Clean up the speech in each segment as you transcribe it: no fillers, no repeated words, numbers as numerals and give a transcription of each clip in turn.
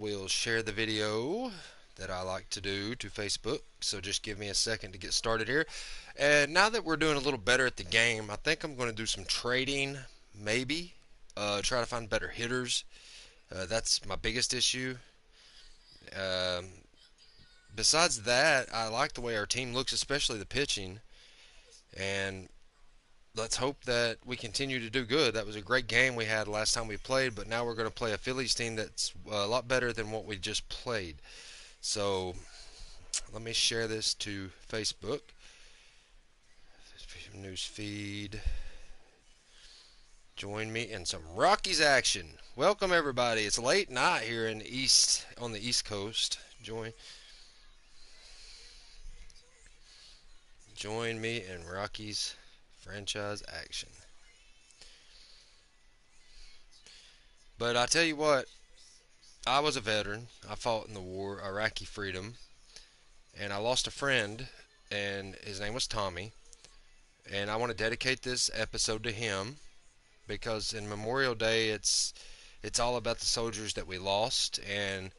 will share the video that I like to do to Facebook. So just give me a second to get started here. And now that we're doing a little better at the game, I think I'm going to do some trading, maybe. Try to find better hitters. That's my biggest issue. Um, Besides that, I like the way our team looks, especially the pitching. And let's hope that we continue to do good. That was a great game we had last time we played, but now we're going to play a Phillies team that's a lot better than what we just played. So let me share this to Facebook. News feed. Join me in some Rockies action. Welcome everybody. It's late night here in the east on the East Coast. Join me in Rockies franchise action. But I tell you what, I was a veteran. I fought in the war, Iraqi freedom, and I lost a friend, and his name was Tommy. And I want to dedicate this episode to him because in Memorial Day, it's all about the soldiers that we lost, and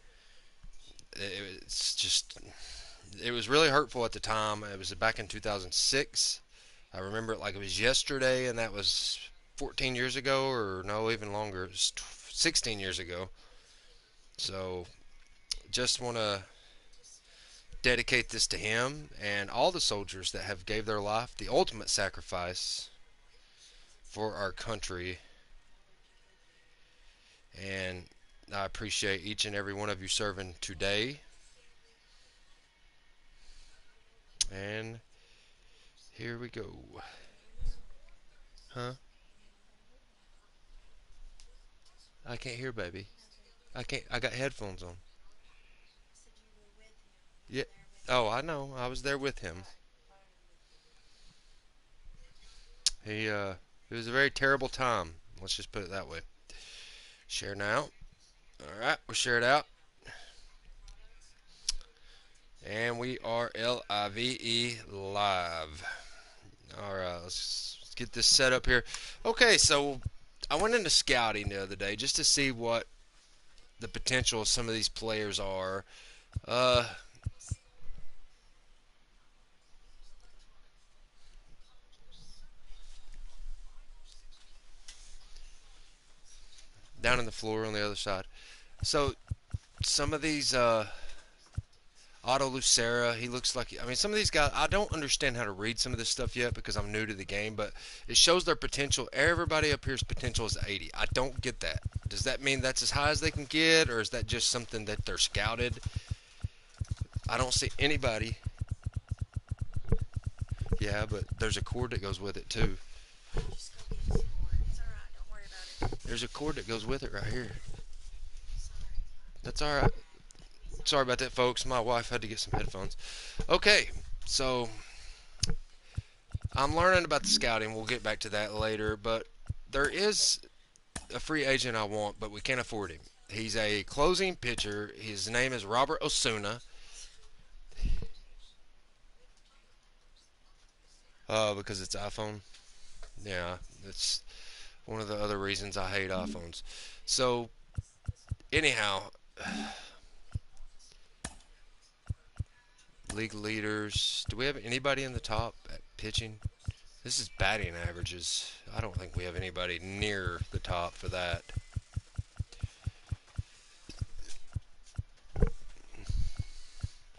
it's just it was really hurtful at the time. It was back in 2006. I remember it like it was yesterday, and that was 14 years ago, or no, even longer. It was 16 years ago. So just want to dedicate this to him and all the soldiers that have gave their life the ultimate sacrifice for our country. And I appreciate each and every one of you serving today. And here we go. Huh? I can't hear, baby. I can't. I got headphones on. Yeah. Oh, I know. I was there with him. He it was a very terrible time. Let's just put it that way. Share now. All right, we'll share it out. And we are live. All right, let's get this set up here. Okay, so I went into scouting the other day just to see what the potential of some of these players are. Uh, Down in the floor on the other side. So some of these Otto Lucera, he looks like. I mean, some of these guys, I don't understand how to read some of this stuff yet because I'm new to the game, but it shows their potential. Everybody up here's potential is 80. I don't get that. Does that mean that's as high as they can get, or is that just something that they're scouted? I don't see anybody. Yeah, but there's a cord that goes with it too. There's a cord that goes with it right here. That's all right. Sorry about that, folks. My wife had to get some headphones. Okay, so I'm learning about the scouting. We'll get back to that later, but there is a free agent I want, but we can't afford him. He's a closing pitcher. His name is Robert Osuna. Because it's iPhone. Yeah, it's one of the other reasons I hate iPhones. So, anyhow, league leaders. Do we have anybody in the top at pitching? This is batting averages. I don't think we have anybody near the top for that.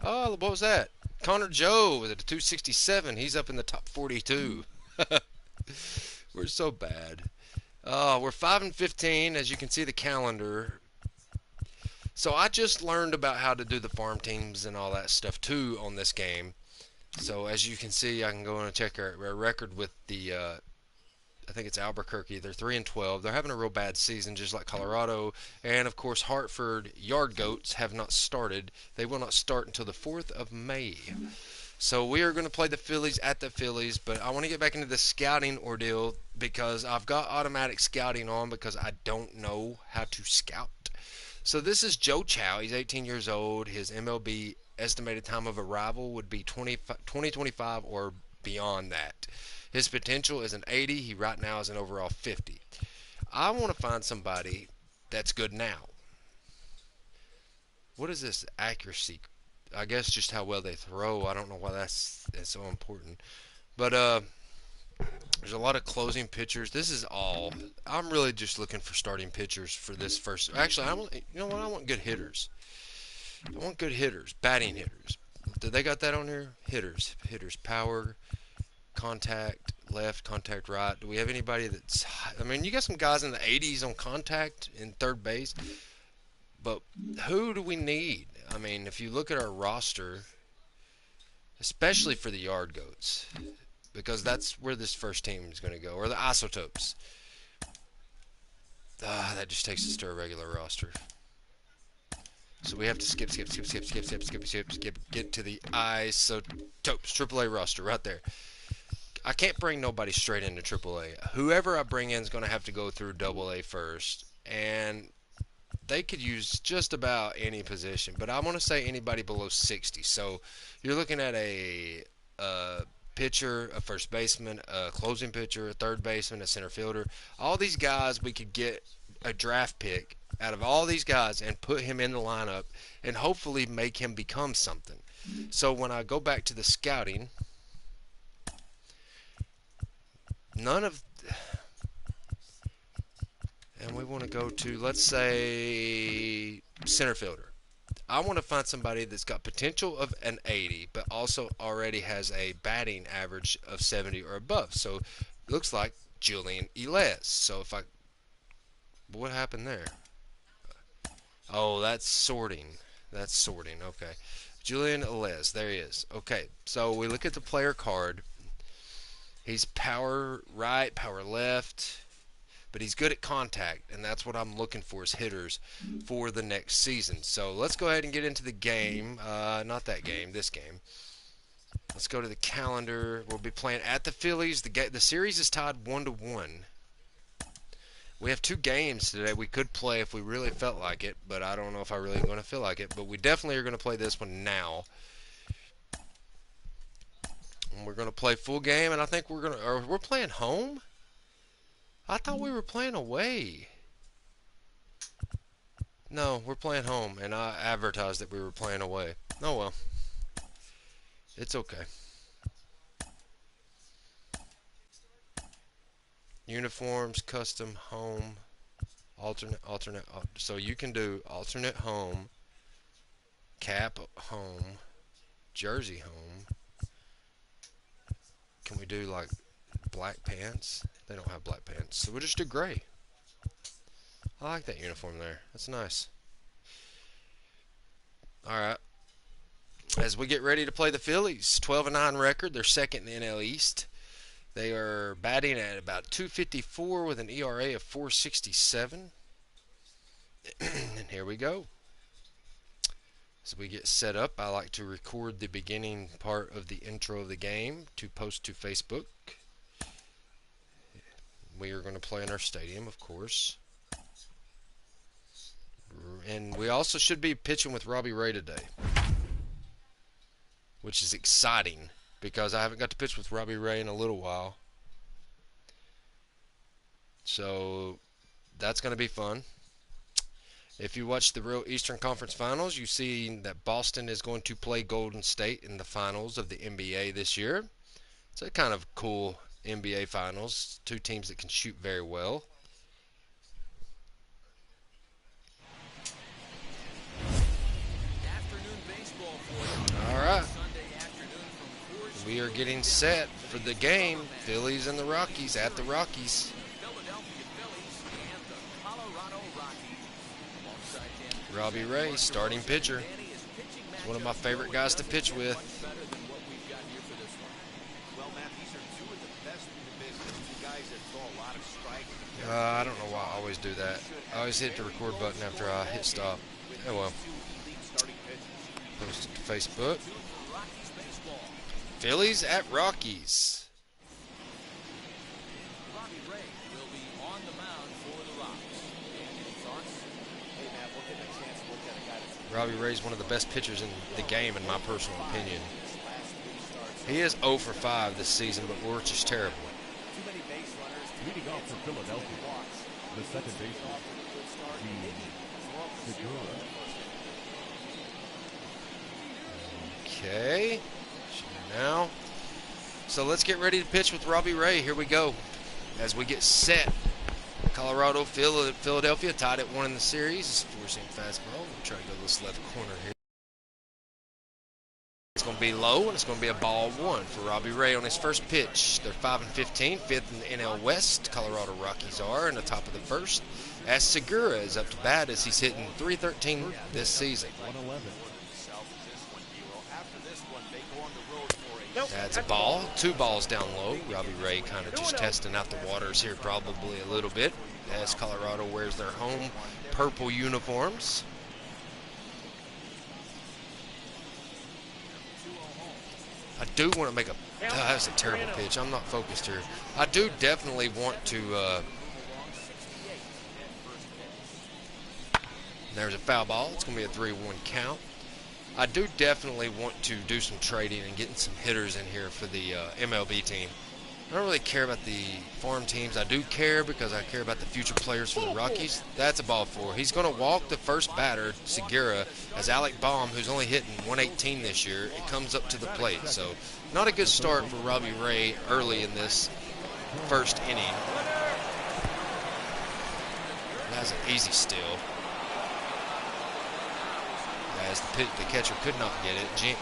Oh, what was that? Connor Joe with a 267. He's up in the top 42. We're so bad. We're 5-15, as you can see the calendar. So I just learned about how to do the farm teams and all that stuff too on this game. So as you can see, I can go and check our record with the. I think it's Albuquerque. They're 3-12. They're having a real bad season, just like Colorado, and of course Hartford Yard Goats have not started. They will not start until the 4th of May. So we are going to play the Phillies at the Phillies, but I want to get back into the scouting ordeal because I've got automatic scouting on because I don't know how to scout. So this is Joe Chow. He's 18 years old. His MLB estimated time of arrival would be 2025 or beyond that. His potential is an 80. He right now is an overall 50. I want to find somebody that's good now. what is this accuracy? I guess just how well they throw. I don't know why that's so important. But there's a lot of closing pitchers. This is all. I'm really just looking for starting pitchers for this first. Actually, I want. You know what? I want good hitters. I want good hitters, batting hitters. Did they got that on here? Hitters, power, contact left, contact right. Do we have anybody that's? I mean, you got some guys in the 80s on contact in third base, but who do we need? I mean, if you look at our roster, especially for the yard goats, because that's where this first team is going to go, or the isotopes. That just takes us to a regular roster. So we have to skip, get to the isotopes, AAA roster right there. I can't bring nobody straight into AAA. Whoever I bring in is going to have to go through AA first, and they could use just about any position, but I want to say anybody below 60. So you're looking at a pitcher, a first baseman, a closing pitcher, a third baseman, a center fielder. All these guys, we could get a draft pick out of all these guys and put him in the lineup and hopefully make him become something. So when I go back to the scouting, none of... And we want to go to, let's say, center fielder. I want to find somebody that's got potential of an 80, but also already has a batting average of 70 or above. So it looks like Julian Elez. So if I... What happened there? Oh, that's sorting. That's sorting. Okay. Julian Elez. There he is. Okay. So we look at the player card. He's power right, power left, but he's good at contact, and that's what I'm looking for as hitters for the next season. So let's go ahead and get into the game. Not that game, this game. Let's go to the calendar. We'll be playing at the Phillies. The series is tied 1-1. We have 2 games today. We could play if we really felt like it, but I don't know if I really going to feel like it. But we definitely are going to play this one now. And we're going to play full game, and I think we're playing home? I thought we were playing away. No, we're playing home, and I advertised that we were playing away. Oh well. It's okay. Uniforms, custom, home, alternate. So you can do alternate home, cap home, jersey home. Can we do like black pants? They don't have black pants, so we'll just do gray. I like that uniform there. That's nice. Alright. As we get ready to play the Phillies, 12-9 record. They're second in the NL East. They are batting at about 254 with an ERA of 467. And here we go. As we get set up, I like to record the beginning part of the intro of the game to post to Facebook. We are going to play in our stadium, of course. And we also should be pitching with Robbie Ray today, which is exciting because I haven't got to pitch with Robbie Ray in a little while. So that's going to be fun. If you watch the real Eastern Conference Finals, you see that Boston is going to play Golden State in the finals of the NBA this year. It's a kind of cool NBA Finals. 2 teams that can shoot very well. All right. We are getting set for the game. Phillies and the Rockies at the Rockies. Robbie Ray, starting pitcher. He's one of my favorite guys to pitch with. I don't know why I always do that. I always hit the record button after I hit stop. Oh well. Post it to Facebook. Phillies at Rockies. Robbie Ray's one of the best pitchers in the game, in my personal opinion. He is 0 for 5 this season, but we're just terrible. Leading off for Philadelphia, the second baseman, Segura. Okay. Now. So let's get ready to pitch with Robbie Ray. Here we go. As we get set. Colorado, Philadelphia tied at 1 in the series. It's a four-seam fastball. We'll try to go this left corner here. It's going to be low, and it's going to be a ball 1 for Robbie Ray on his first pitch. They're 5-15, 5th in the NL West. Colorado Rockies are in the top of the first. As Segura is up to bat as he's hitting .313 this season. 111. That's a ball. 2 balls down low. Robbie Ray kind of just testing out the waters here probably a little bit as Colorado wears their home purple uniforms. I do want to make a... that's a terrible pitch. I'm not focused here. I do definitely want to... there's a foul ball. It's going to be a 3-1 count. I do definitely want to do some trading and getting some hitters in here for the MLB team. I don't really care about the farm teams. I do care because I care about the future players for the Rockies. That's a ball 4. He's going to walk the first batter, Segura, as Alec Baum, who's only hitting .118 this year, it comes up to the plate. So not a good start for Robbie Ray early in this first inning. That's an easy steal. As the catcher could not get it.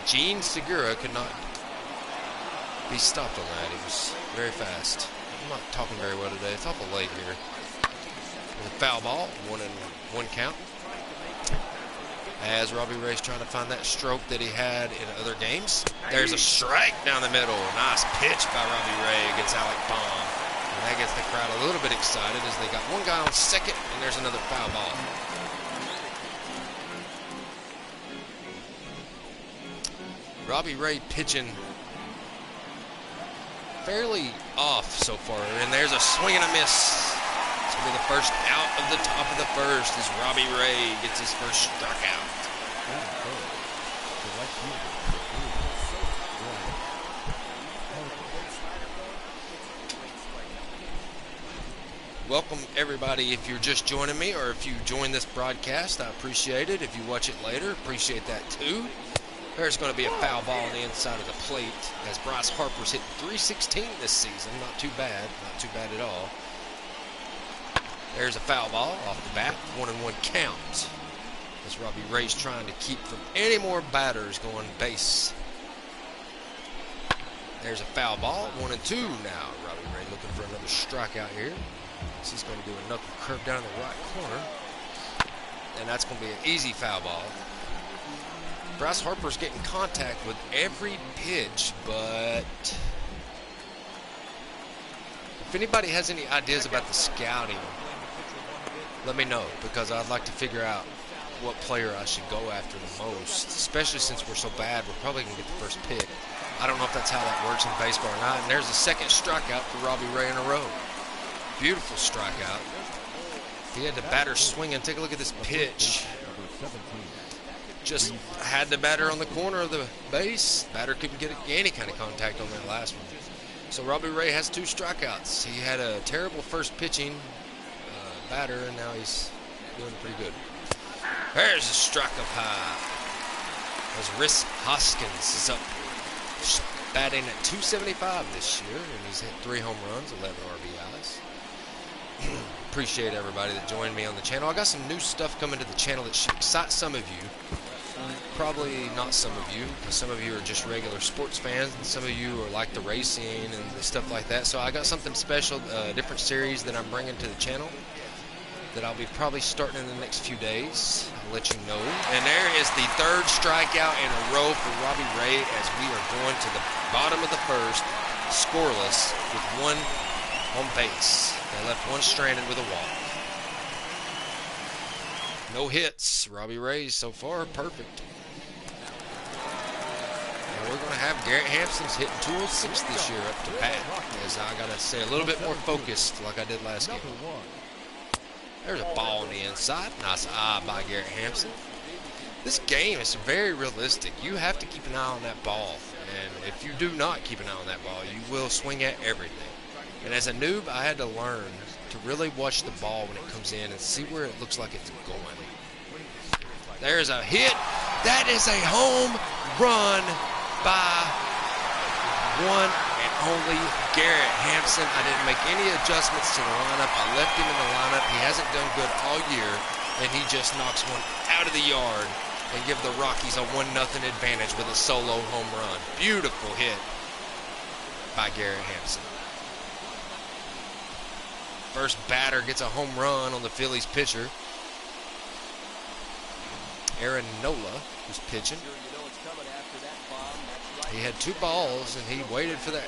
Gene Segura could not be stopped on that. He was very fast. I'm not talking very well today. It's awful late here. With a foul ball, 1-1 count. As Robbie Ray's trying to find that stroke that he had in other games. There's a strike down the middle. Nice pitch by Robbie Ray against Alec Baum. And that gets the crowd a little bit excited as they got one guy on second and there's another foul ball. Robbie Ray pitching fairly off so far, and there's a swing and a miss. It's going to be the first out of the top of the first as Robbie Ray gets his first strikeout. Welcome everybody if you're just joining me or if you join this broadcast. I appreciate it. If you watch it later, appreciate that too. There's going to be a foul ball on the inside of the plate as Bryce Harper's hitting .316 this season. Not too bad at all. There's a foul ball off the bat, 1-1 count. As Robbie Ray's trying to keep from any more batters going base. There's a foul ball, 1-2 now. Robbie Ray looking for another strikeout here. So he's going to do a knuckle curve down in the right corner. And that's going to be an easy foul ball. Bryce Harper's getting contact with every pitch, but if anybody has any ideas about the scouting, let me know, because I'd like to figure out what player I should go after the most, especially since we're so bad. We're probably going to get the first pick. I don't know if that's how that works in baseball or not. And there's the second strikeout for Robbie Ray in a row. Beautiful strikeout. He had the batter swinging. Take a look at this pitch. Just had the batter on the corner of the base. Batter couldn't get any kind of contact on that last one. So Robbie Ray has 2 strikeouts. He had a terrible first pitching batter, and now he's doing pretty good. There's a strike up high. As Rhys Hoskins is up, batting at .275 this year, and he's hit 3 home runs, 11 RBIs. Appreciate everybody that joined me on the channel. I got some new stuff coming to the channel that should excite some of you. Probably not some of you, because some of you are just regular sports fans, and some of you are like the racing and the stuff like that. So I got something special, a different series that I'm bringing to the channel that I'll be probably starting in the next few days. I'll let you know. And there is the 3rd strikeout in a row for Robbie Ray as we are going to the bottom of the first, scoreless with 1 on base. They left 1 stranded with a walk. No hits. Robbie Ray so far perfect. And we're going to have Garrett Hampson's hitting .206 this year up to bat, as I got to stay a little bit more focused like I did last game. There's a ball on the inside. Nice eye by Garrett Hampson. This game is very realistic. You have to keep an eye on that ball. And if you do not keep an eye on that ball, you will swing at everything. And as a noob, I had to learn to really watch the ball when it comes in and see where it looks like it's going. There's a hit. That is a home run by one and only Garrett Hampson. I didn't make any adjustments to the lineup. I left him in the lineup. He hasn't done good all year, and he just knocks one out of the yard and give the Rockies a 1-0 advantage with a solo home run. Beautiful hit by Garrett Hampson. First batter gets a home run on the Phillies pitcher. Aaron Nola, who's pitching. He had 2 balls, and he waited for that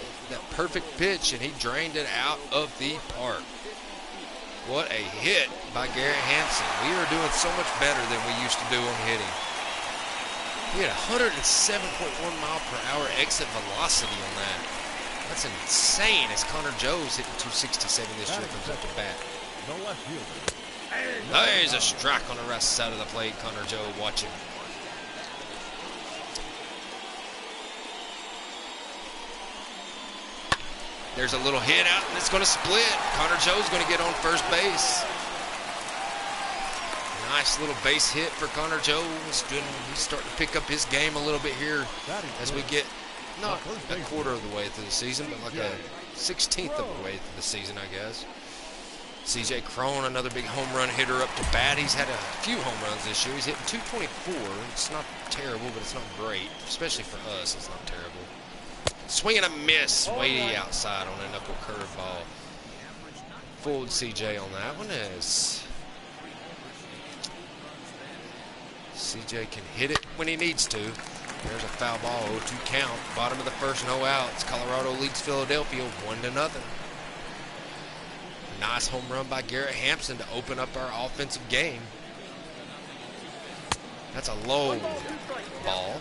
perfect pitch, and he drained it out of the park. What a hit by Garrett Hampson. We are doing so much better than we used to do on hitting. He had 107.1 mile per hour exit velocity on that. That's insane, as Connor Joe's hitting 267 this year comes up to bat. There's a strike on the right side of the plate. Connor Joe watching. There's a little hit out, and it's going to split. Connor Joe's going to get on first base. Nice little base hit for Connor Joe. He's starting to pick up his game a little bit here as we get not a quarter of the way through the season, but like a 16th of the way through the season, I guess. C.J. Cron, another big home run hitter up to bat. He's had a few home runs this year. He's hitting 224. It's not terrible, but it's not great, especially for us. It's not terrible. Swing and a miss, way outside on a knuckle curveball. Fooled CJ on that one as CJ can hit it when he needs to. There's a foul ball, 0-2 count. Bottom of the first, no outs. Colorado leads Philadelphia 1-0. Nice home run by Garrett Hampson to open up our offensive game. That's a low ball.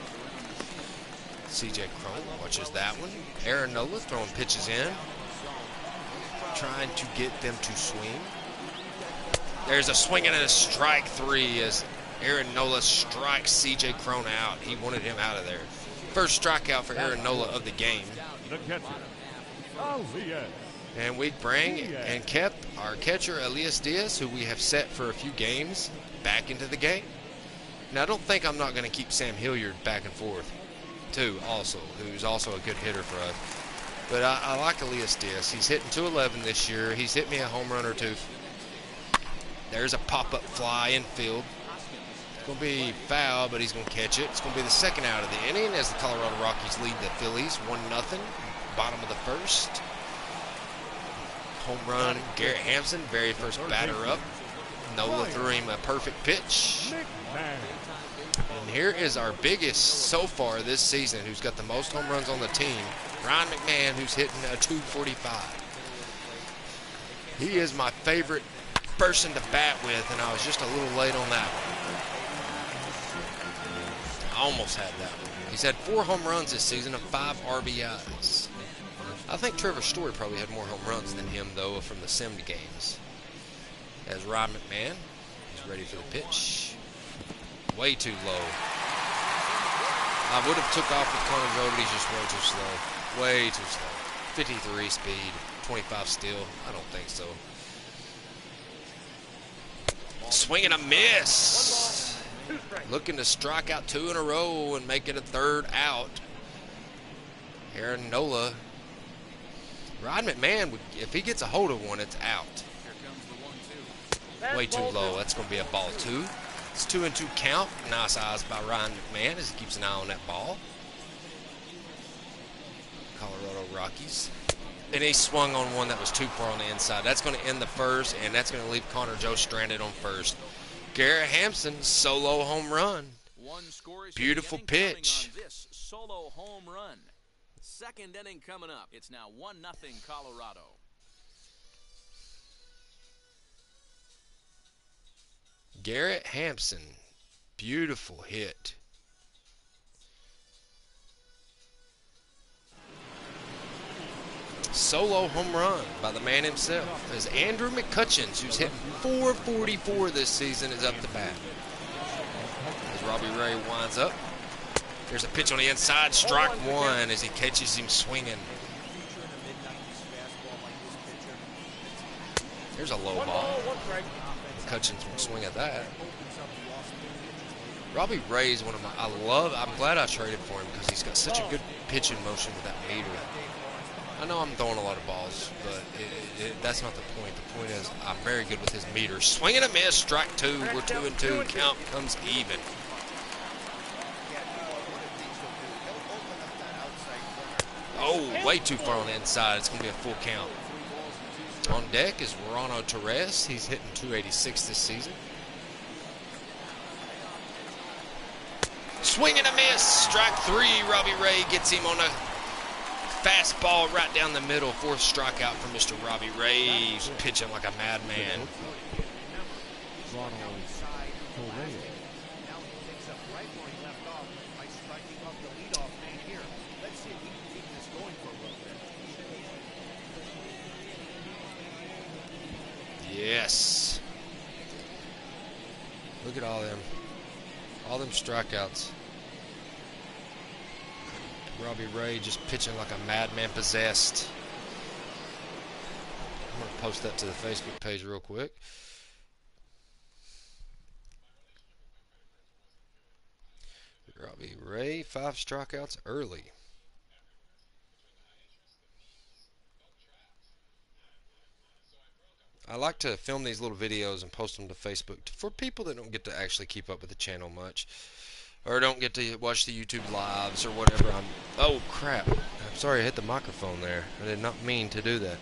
C.J. Cron watches that one. Aaron Nola throwing pitches in. Trying to get them to swing. There's a swing and a strike 3 as Aaron Nola strikes C.J. Cron out. He wanted him out of there. First strikeout for Aaron Nola of the game. And we bring and kept our catcher Elias Diaz, who we have set for a few games, back into the game. Now, I don't think I'm not going to keep Sam Hilliard back and forth, too, also, who's also a good hitter for us. But I like Elias Diaz. He's hitting 211 this year. He's hit me a home run or 2. There's a pop-up fly in field. It's going to be foul, but he's going to catch it. It's going to be the second out of the inning as the Colorado Rockies lead the Phillies 1-0. Bottom of the first. Home run, Garrett Hampson, very first batter up. Nola threw him a perfect pitch. And here is our biggest so far this season, who's got the most home runs on the team, Ryan McMahon, who's hitting a 245. He is my favorite person to bat with, and I was just a little late on that one. I almost had that one. He's had 4 home runs this season and 5 RBIs. I think Trevor Story probably had more home runs than him, though, from the Simmed games. As Ryan McMahon is ready for the pitch. Way too low. I would have took off with Connor Joe, but he's just way too slow. Way too slow. 53 speed, 25 steal. I don't think so. Swing and a miss. Looking to strike out 2 in a row and make it a 3rd out. Aaron Nola. Ryan McMahon, if he gets a hold of one, it's out. Way too low. That's going to be a ball 2. It's 2-2 count. Nice eyes by Ryan McMahon as he keeps an eye on that ball. Colorado Rockies. And he swung on one that was too far on the inside. That's going to end the first, and that's going to leave Connor Joe stranded on first. Garrett Hampson, solo home run. Beautiful pitch. Solo home run. Second inning coming up. It's now 1-0 Colorado. Garrett Hampson, beautiful hit. Solo home run by the man himself as Andrew McCutcheons, who's hitting 444 this season, is up to bat. As Robbie Ray winds up. There's a pitch on the inside, strike 1 as he catches him swinging. There's a low ball. McCutcheons won't swing at that. Robbie Ray is one of my. I'm glad I traded for him because he's got such a good pitching motion with that meter. I know I'm throwing a lot of balls, but that's not the point. The point is I'm very good with his meter. Swing and a miss, strike two. We're 2-2. Count comes even. Oh, way too far on the inside. It's going to be a full count. On deck is Rano Torres. He's hitting 286 this season. Swing and a miss. Strike three. Robbie Ray gets him on a fastball right down the middle. Fourth strikeout for Mr. Robbie Ray. He's pitching like a madman. Yes. Look at all them strikeouts. Robbie Ray just pitching like a madman possessed. I'm going to post that to the Facebook page real quick. Robbie Ray, 5 strikeouts early. I like to film these little videos and post them to Facebook for people that don't get to actually keep up with the channel much, or don't get to watch the YouTube lives or whatever. Oh crap! I'm sorry I hit the microphone there. I did not mean to do that.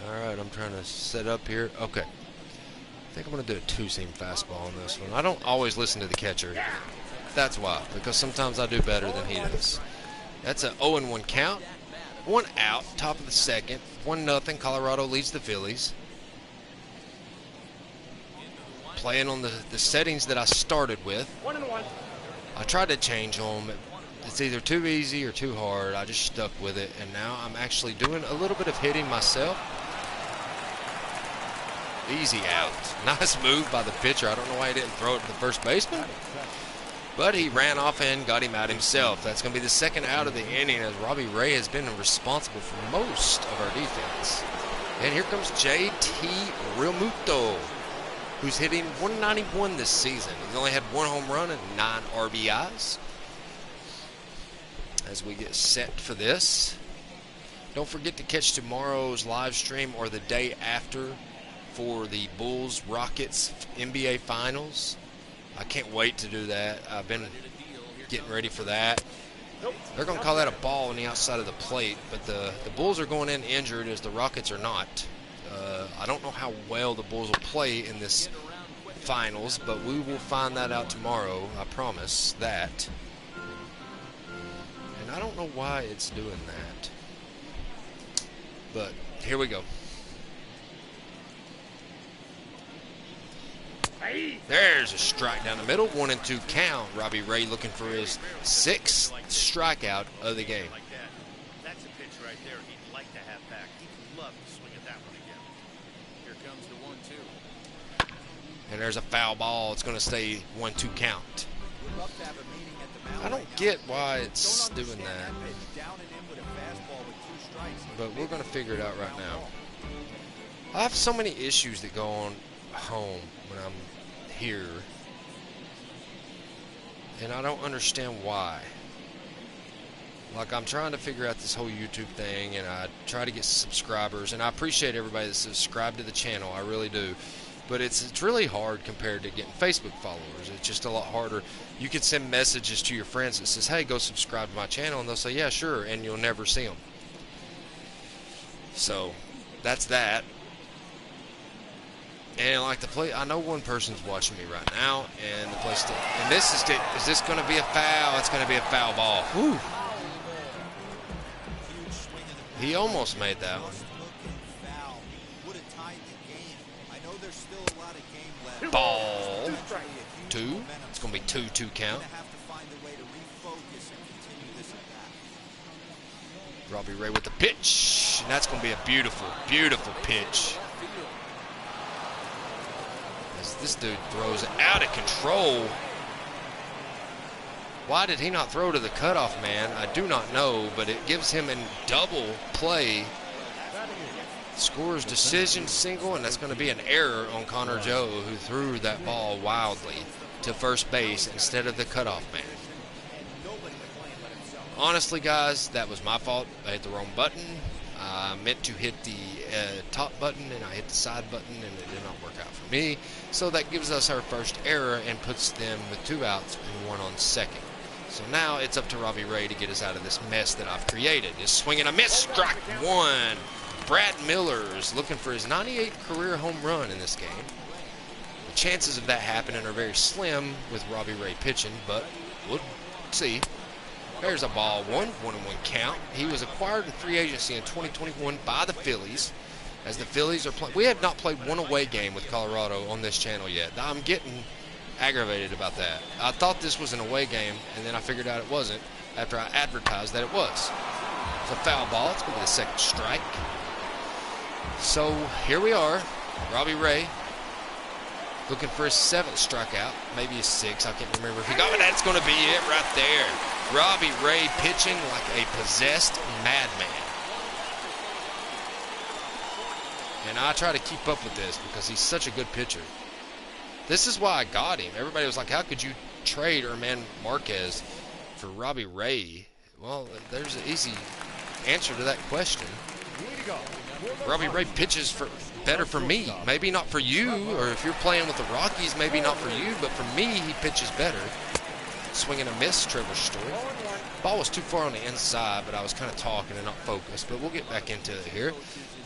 Alright, I'm trying to set up here. Okay. I think I'm going to do a two-seam fastball on this one. I don't always listen to the catcher. That's why, because sometimes I do better than he does. That's an 0-1 count. 1 out, top of the second. 1-0. Colorado leads the Phillies. Playing on the settings that I started with. 1-1. I tried to change them. It's either too easy or too hard. I just stuck with it, and now I'm actually doing a little bit of hitting myself. Easy out. Nice move by the pitcher. I don't know why he didn't throw it to the first baseman, but he ran off and got him out himself. That's going to be the second out of the inning, as Robbie Ray has been responsible for most of our defense. And here comes JT Realmuto, who's hitting 191 this season. He's only had 1 home run and 9 RBIs. As we get set for this, don't forget to catch tomorrow's live stream or the day after for the Bulls-Rockets NBA Finals. I can't wait to do that. I've been getting ready for that. They're going to call that a ball on the outside of the plate, but the Bulls are going in injured as the Rockets are not. I don't know how well the Bulls will play in this finals, but we will find that out tomorrow. I promise that. And I don't know why it's doing that. But here we go. There's a strike down the middle. 1-2 count. Robbie Ray looking for his 6th strikeout of the game. That's a pitch right there he'd like to have back. He'd love to swing at that one again. Here comes the 1-2. And there's a foul ball. It's going to stay 1-2 count. I don't get why it's doing that, but we're going to figure it out right now. I have so many issues that go on home when I'm here, and I don't understand why. Like, I'm trying to figure out this whole YouTube thing, and I try to get subscribers, and I appreciate everybody that's subscribed to the channel. I really do. But it's really hard compared to getting Facebook followers. It's just a lot harder. You can send messages to your friends that says, hey, go subscribe to my channel, and they'll say, yeah, sure, and you'll never see them. So that's that. And like the play, I know one person's watching me right now, and the place. And this is this going to be a foul? It's going to be a foul ball. Whew. He almost made that one. Ball 2. It's going to be 2-2 count. Robbie Ray with the pitch, and that's going to be a beautiful, beautiful pitch. As this dude throws it out of control. Why did he not throw to the cutoff man? I do not know, but it gives him a double play. Scores decision single, and that's going to be an error on Connor Joe, who threw that ball wildly to first base instead of the cutoff man. Honestly, guys, that was my fault. I hit the wrong button. I meant to hit the top button, and I hit the side button, and it did not work out for me. So that gives us our first error and puts them with 2 outs and 1 on second. So now it's up to Robbie Ray to get us out of this mess that I've created. His swing and a miss, strike 1. Brad Miller's looking for his 98th career home run in this game. The chances of that happening are very slim with Robbie Ray pitching, but we'll see. There's a ball, 1-1 count. He was acquired in free agency in 2021 by the Phillies. As the Phillies are playing, we have not played one away game with Colorado on this channel yet. I'm getting aggravated about that. I thought this was an away game, and then I figured out it wasn't after I advertised that it was. It's a foul ball. It's going to be the second strike. So here we are, Robbie Ray looking for his 7th strikeout, maybe his 6th. I can't remember if he got it. That's going to be it right there. Robbie Ray pitching like a possessed madman. And I try to keep up with this because he's such a good pitcher. This is why I got him. Everybody was like, how could you trade Herman Marquez for Robbie Ray? Well, there's an easy answer to that question. Robbie Ray pitches better for me. Maybe not for you, or if you're playing with the Rockies, maybe not for you, but for me, he pitches better. Swing and a miss, Trevor Story. Ball was too far on the inside, but I was kind of talking and not focused, but we'll get back into it here.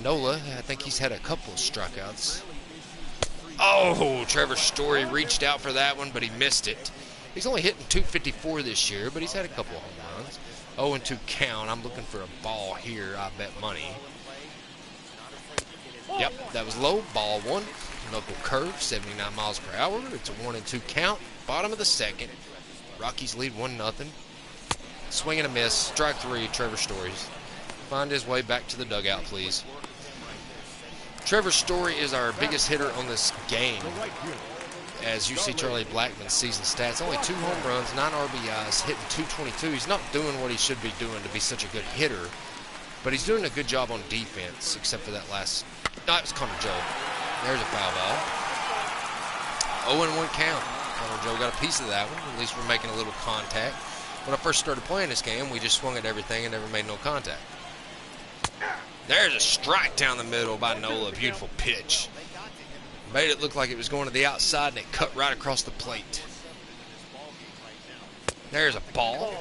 Nola, I think he's had a couple of strikeouts. Oh, Trevor Story reached out for that one, but he missed it. He's only hitting .254 this year, but he's had a couple of home runs. 0-2 count. I'm looking for a ball here. I bet money. Yep, that was low. Ball 1. Knuckle curve, 79 miles per hour. It's a 1-2 count. Bottom of the second. Rockies lead 1-0. Swing and a miss. Strike 3, Trevor Story. Find his way back to the dugout, please. Trevor Story is our biggest hitter on this game. As you see Charlie Blackmon's season stats, only 2 home runs, 9 RBIs, hitting .222. He's not doing what he should be doing to be such a good hitter, but he's doing a good job on defense, except for that last. No, it was Connor Joe. There's a foul ball. 0-1 count. Connor Joe got a piece of that one. At least we're making a little contact. When I first started playing this game, we just swung at everything and never made no contact. There's a strike down the middle by Nola. Beautiful pitch. Made it look like it was going to the outside, and it cut right across the plate. There's a ball.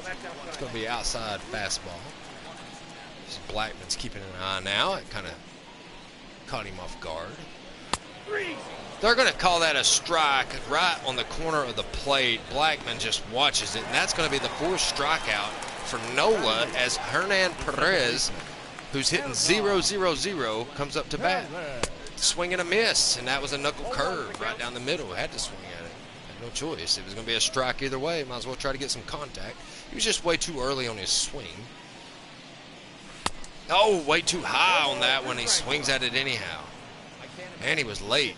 It's going to be outside fastball. Blackmon's keeping an eye now. It kind of caught him off guard. They're going to call that a strike right on the corner of the plate. Blackmon just watches it, and that's going to be the 4th strikeout for Nola as Hernan Perez, who's hitting 0-0-0, comes up to bat. Swing and a miss, and that was a knuckle curve right down the middle. Had to swing at it. Had no choice. It was going to be a strike either way. Might as well try to get some contact. He was just way too early on his swing. Oh, way too high on that one. He swings at it anyhow. And he was late.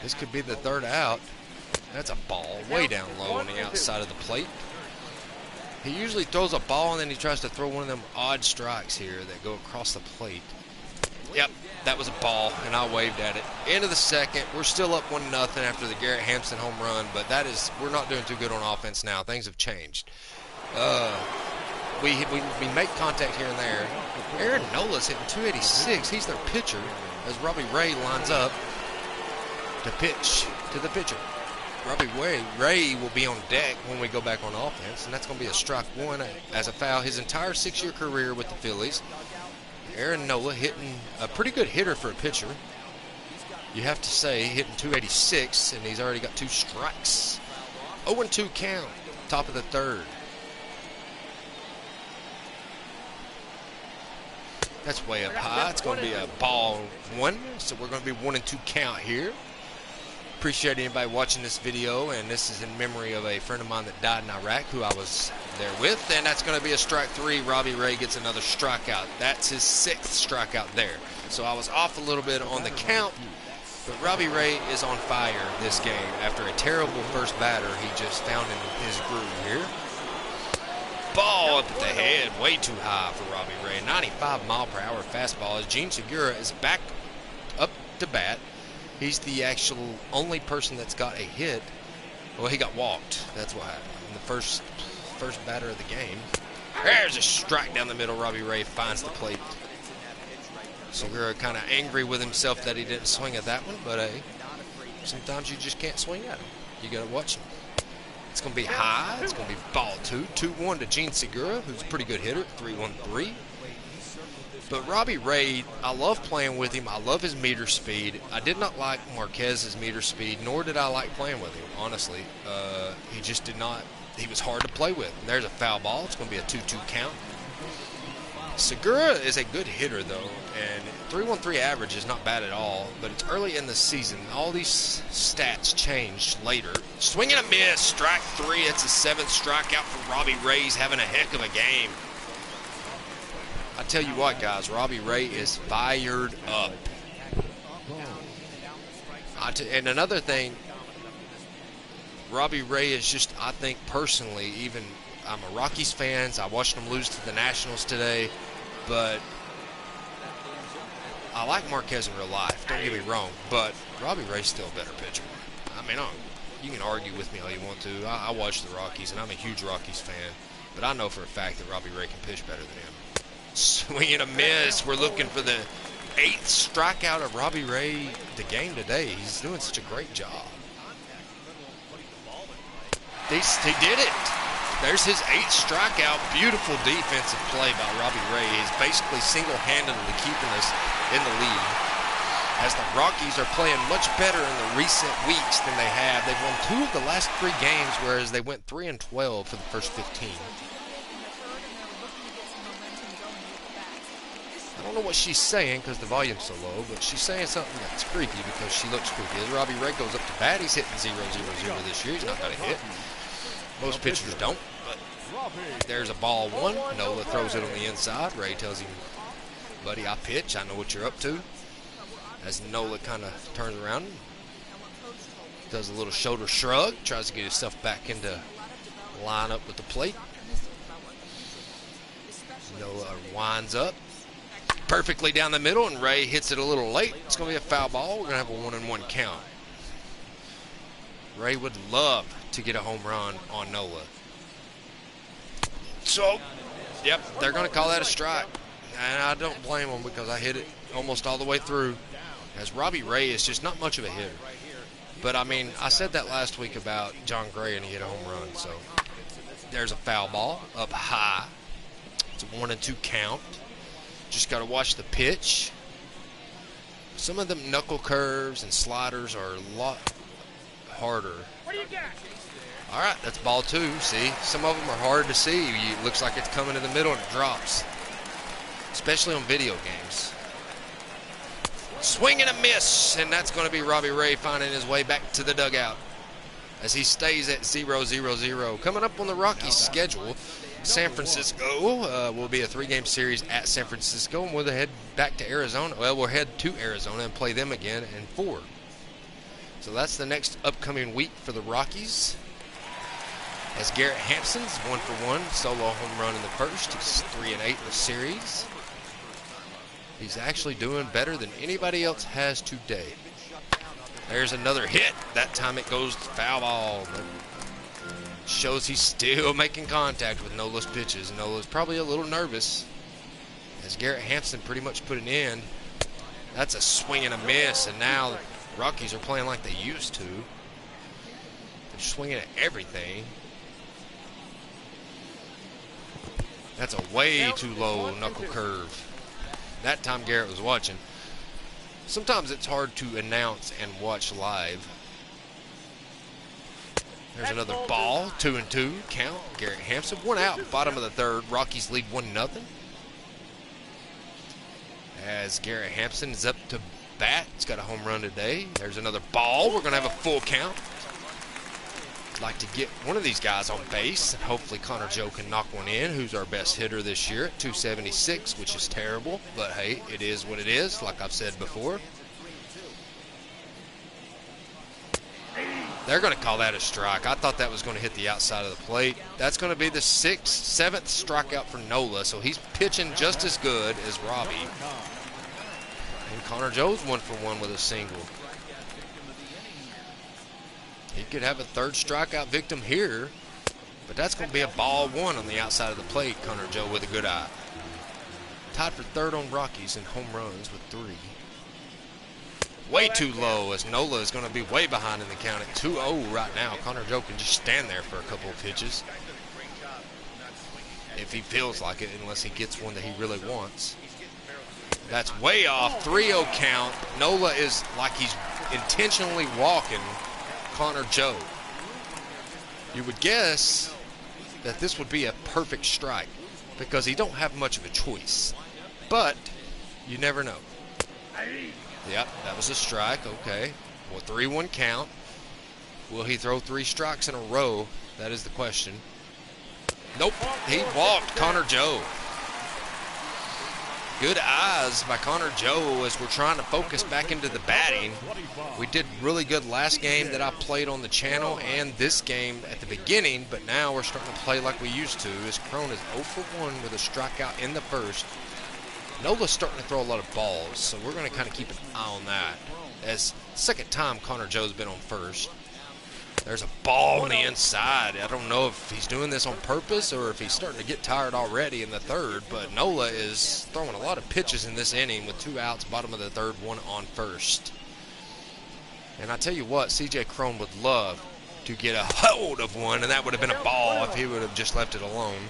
This could be the 3rd out. That's a ball way down low on the outside of the plate. He usually throws a ball and then he tries to throw one of them odd strikes here that go across the plate. Yep, that was a ball, and I waved at it. End of the second. We're still up 1-0 after the Garrett Hampson home run, but we're not doing too good on offense now. Things have changed. We make contact here and there. Aaron Nola's hitting .286. He's their pitcher as Robbie Ray lines up to pitch to the pitcher. Robbie Ray will be on deck when we go back on offense, and that's going to be a strike 1 as a foul. His entire 6-year career with the Phillies. Aaron Nola hitting a pretty good hitter for a pitcher. You have to say, hitting .286, and he's already got 2 strikes. 0-2 count, top of the 3rd. That's way up high. It's going to be a ball 1, so we're going to be 1-2 count here. Appreciate anybody watching this video, and this is in memory of a friend of mine that died in Iraq who I was there with, and that's going to be a strike 3. Robbie Ray gets another strikeout. That's his 6th strikeout there. So I was off a little bit on the count, but Robbie Ray is on fire this game. After a terrible first batter, he just found in his groove here. ball up at the head, way too high for Robbie Ray. 95-mile-per-hour fastball as Gene Segura is back up to bat. He's the actual only person that's got a hit. Well, he got walked. That's what happened. In the first batter of the game. There's a strike down the middle. Robbie Ray finds the plate. Segura kind of angry with himself that he didn't swing at that one, but hey, sometimes you just can't swing at him. You got to watch him. It's going to be high. It's going to be ball 2. 2-1 to Gene Segura, who's a pretty good hitter at 3-1-3. But Robbie Ray, I love playing with him. I love his meter speed. I did not like Marquez's meter speed, nor did I like playing with him, honestly. He just did not. He was hard to play with. And there's a foul ball. It's going to be a 2-2 count. Segura is a good hitter, though, and 3.13 average is not bad at all, but it's early in the season. All these stats changed later. Swing and a miss, strike 3. It's the 7th strikeout for Robbie Ray. He's having a heck of a game. I tell you what, guys, Robbie Ray is fired up. And another thing, Robbie Ray is just, I think personally, even I'm a Rockies fan. I watched them lose to the Nationals today, but I like Marquez in real life. Don't get me wrong, but Robbie Ray's still a better pitcher. I mean, you can argue with me all you want to. I watch the Rockies, and I'm a huge Rockies fan, but I know for a fact that Robbie Ray can pitch better than him. Swing and a miss. We're looking for the 8th strikeout of Robbie Ray the game today. He's doing such a great job. He did it. There's his 8th strikeout. Beautiful defensive play by Robbie Ray. He's basically single-handedly keeping us in the lead. As the Rockies are playing much better in the recent weeks than they have. They've won 2 of the last 3 games, whereas they went 3-12 for the first 15. I don't know what she's saying because the volume's so low, but she's saying something that's creepy because she looks creepy. As Robbie Ray goes up to bat, he's hitting 0-0-0 this year. He's not got a hit. Most pitchers don't, but there's a ball 1. Nola throws it on the inside. Ray tells him, buddy, I pitch. I know what you're up to. As Nola kind of turns around, does a little shoulder shrug, tries to get himself back into line up with the plate. Nola winds up perfectly down the middle, and Ray hits it a little late. It's going to be a foul ball. We're going to have a 1-1 count. Ray would love to get a home run on Nola. So, yep, they're going to call that a strike. And I don't blame them because I hit it almost all the way through. As Robbie Ray is just not much of a hitter. But, I mean, I said that last week about John Gray, and he hit a home run. So, there's a foul ball up high. It's a 1-2 count. Just got to watch the pitch. Some of them knuckle curves and sliders are a lot harder. What do you got? All right, that's ball 2. See, some of them are hard to see. It looks like it's coming in the middle and it drops, especially on video games. Swing and a miss, and that's going to be Robbie Ray finding his way back to the dugout as he stays at 0-0-0. Coming up on the Rockies schedule, San Francisco will be a 3-game series at San Francisco, and we'll head back to Arizona. Well, we'll head to Arizona and play them again in 4. So that's the next upcoming week for the Rockies. As Garrett Hampson's 1-for-1 solo home run in the first. He's 3-8 in the series. He's actually doing better than anybody else has today. There's another hit. That time it goes to foul ball. But shows he's still making contact with Nola's pitches. Nola's probably a little nervous as Garrett Hampson pretty much put an end. That's a swing and a miss, and now the Rockies are playing like they used to. They're swinging at everything. That's a way too low knuckle curve. That time Garrett was watching. Sometimes it's hard to announce and watch live. There's another ball, 2-2 count. Garrett Hampson, 1 out, bottom of the 3rd. Rockies lead 1-0. As Garrett Hampson is up to bat, he's got a home run today. There's another ball. We're going to have a full count. I'd like to get one of these guys on base, and hopefully Connor Joe can knock one in, who's our best hitter this year at 276, which is terrible. But, hey, it is what it is, like I've said before. They're going to call that a strike. I thought that was going to hit the outside of the plate. That's going to be the seventh strikeout for Nola, so he's pitching just as good as Robbie. And Connor Joe's 1 for 1 with a single. He could have a third strikeout victim here, but that's going to be a ball 1 on the outside of the plate. Connor Joe with a good eye. Tied for third on Rockies in home runs with 3. Way too low, as Nola is going to be way behind in the count at 2-0 right now. Connor Joe can just stand there for a couple of pitches if he feels like it, unless he gets one that he really wants. That's way off. 3-0 count. Nola is like he's intentionally walking Connor Joe. You would guess that this would be a perfect strike because he don't have much of a choice, but you never know. Yep, that was a strike. Okay. Well, 3-1 count. Will he throw 3 strikes in a row? That is the question. Nope. He walked Connor Joe. Good eyes by Connor Joe as we're trying to focus back into the batting. We did really good last game that I played on the channel and this game at the beginning, but now we're starting to play like we used to as Crone is 0 for 1 with a strikeout in the first. Nola's starting to throw a lot of balls, so we're going to kind of keep an eye on that. As second time Connor Joe's been on first. There's a ball on the inside. I don't know if he's doing this on purpose or if he's starting to get tired already in the third, but Nola is throwing a lot of pitches in this inning with 2 outs, bottom of the third, 1 on first. And I tell you what, C.J. Crone would love to get a hold of one, and that would have been a ball if he would have just left it alone.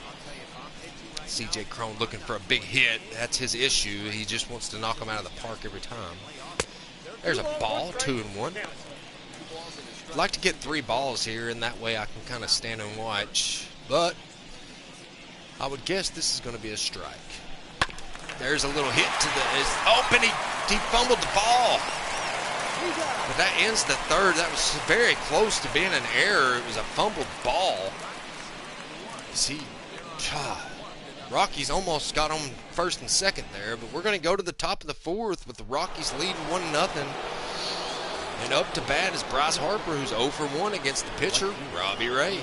C.J. Crone looking for a big hit. That's his issue. He just wants to knock him out of the park every time. There's a ball, 2-1. I'd like to get 3 balls here, and that way I can kind of stand and watch. But I would guess this is going to be a strike. There's a little hit to the... and he fumbled the ball. But that ends the third. That was very close to being an error. It was a fumbled ball. See... Rockies almost got on first and second there, but we're going to go to the top of the 4th with the Rockies leading 1-0. And up to bat is Bryce Harper, who's 0 for 1 against the pitcher, Robbie Ray.